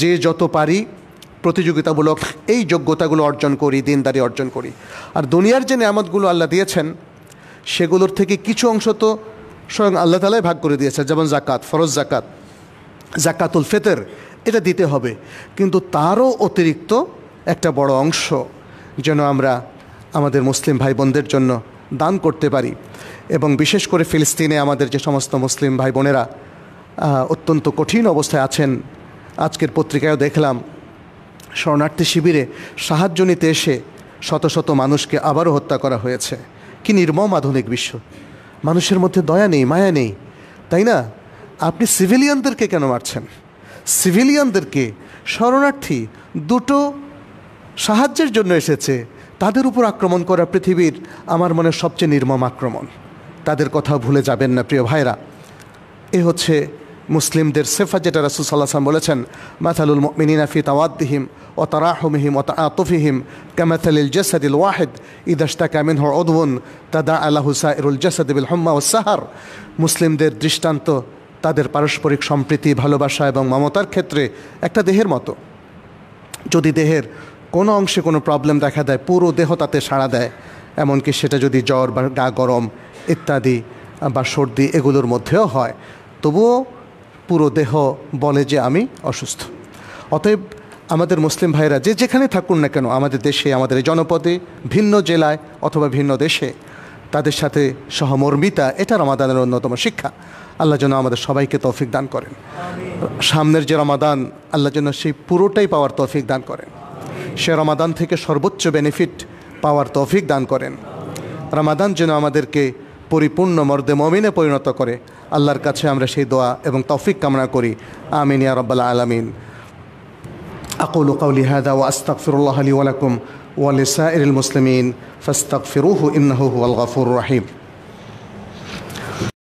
যে যত পারি প্রতিযোগিতামূলক এই যোগ্যতাগুলো অর্জন করি, দিনদারি অর্জন করি। আর দুনিয়ার যে নেয়ামতগুলো আল্লাহ দিয়েছেন সেগুলোর থেকে কিছু অংশ তো স্বয়ং আল্লাহ তাআলাই ভাগ করে দিয়েছে, যেমন জাকাত, ফরজ জাকাত, জাকাতুল ফিতর, এটা দিতে হবে। কিন্তু তারও অতিরিক্ত একটা বড় অংশ যেন আমরা আমাদের মুসলিম ভাই বোনদের জন্য দান করতে পারি। এবং বিশেষ করে ফিলিস্তিনে আমাদের যে সমস্ত মুসলিম ভাই বোনেরা অত্যন্ত কঠিন অবস্থায় আছেন, আজকের পত্রিকায়ও দেখলাম শরণার্থী শিবিরে সাহায্য নিতে এসে শত শত মানুষকে আবারও হত্যা করা হয়েছে। কি নির্মম আধুনিক বিশ্ব! মানুষের মধ্যে দয়া নেই, মায়া নেই, তাই না? আপনি সিভিলিয়ানদেরকে কেন মারছেন? সিভিলিয়ানদেরকে, শরণার্থী দুটো সাহায্যের জন্য এসেছে, তাদের উপর আক্রমণ করা পৃথিবীর আমার মনে সবচেয়ে নির্মম আক্রমণ। তাদের কথা ভুলে যাবেন না প্রিয় ভাইরা। এ হচ্ছে মুসলিমদের সেফা, যেটা রাসূল সাল্লাল্লাহু আলাইহি ওয়াসাল্লাম বলেছেন, মাথালুল মুমিনিনা ফি তাওয়াদ্দিহিম ওয়া তারাহুমিহিম ওয়া তাআতুফিহিম কামাথালিল জাসাদিল ওয়াহিদ ইযা ইশতাকা মিনহু উদওয়ুন তাদাআ লাহু সাইরুল জাসাদি বিল হুম্মা ওয়াস সাহার। মুসলিমদের দৃষ্টান্ত তাদের পারস্পরিক সম্প্রীতি, ভালোবাসা এবং মমতার ক্ষেত্রে একটা দেহের মতো। যদি দেহের কোনো অংশে কোনো প্রবলেম দেখা দেয়, পুরো দেহ তাতে সাড়া দেয়। এমনকি সেটা যদি জ্বর বা গা গরম ইত্যাদি বা সর্দি এগুলোর মধ্যেও হয়, তবুও পুরো দেহ বলে যে আমি অসুস্থ। অতএব আমাদের মুসলিম ভাইরা যে যেখানে থাকুন না কেন, আমাদের দেশে, আমাদের জনপদে, ভিন্ন জেলায় অথবা ভিন্ন দেশে, তাদের সাথে সহমর্মিতা, এটা রমাদানের অন্যতম শিক্ষা। আল্লাহ যেন আমাদের সবাইকে তৌফিক দান করেন। সামনের যে রমাদান, আল্লাহ যেন সেই পুরোটাই পাওয়ার তৌফিক দান করেন। সে রমাদান থেকে সর্বোচ্চ বেনিফিট পাওয়ার তৌফিক দান করেন। রমাদান যেন আমাদেরকে পরিপূর্ণ মর্দে মুমিনে পরিণত করে। আল্লাহর কাছে আমরা সেই দোয়া এবং তৌফিক কামনা করি। আমিন ইয়া রাব্বাল আলামিন। আকুলু কাওলি হাযা ওয়া আস্তাগফিরুল্লাহ লি ওয়া লাকুম ওয়া লিসাইরিল মুসলিমিন ফাস্তাগফিরুহু ইন্নাহু হুয়াল গফুরুর রহিম।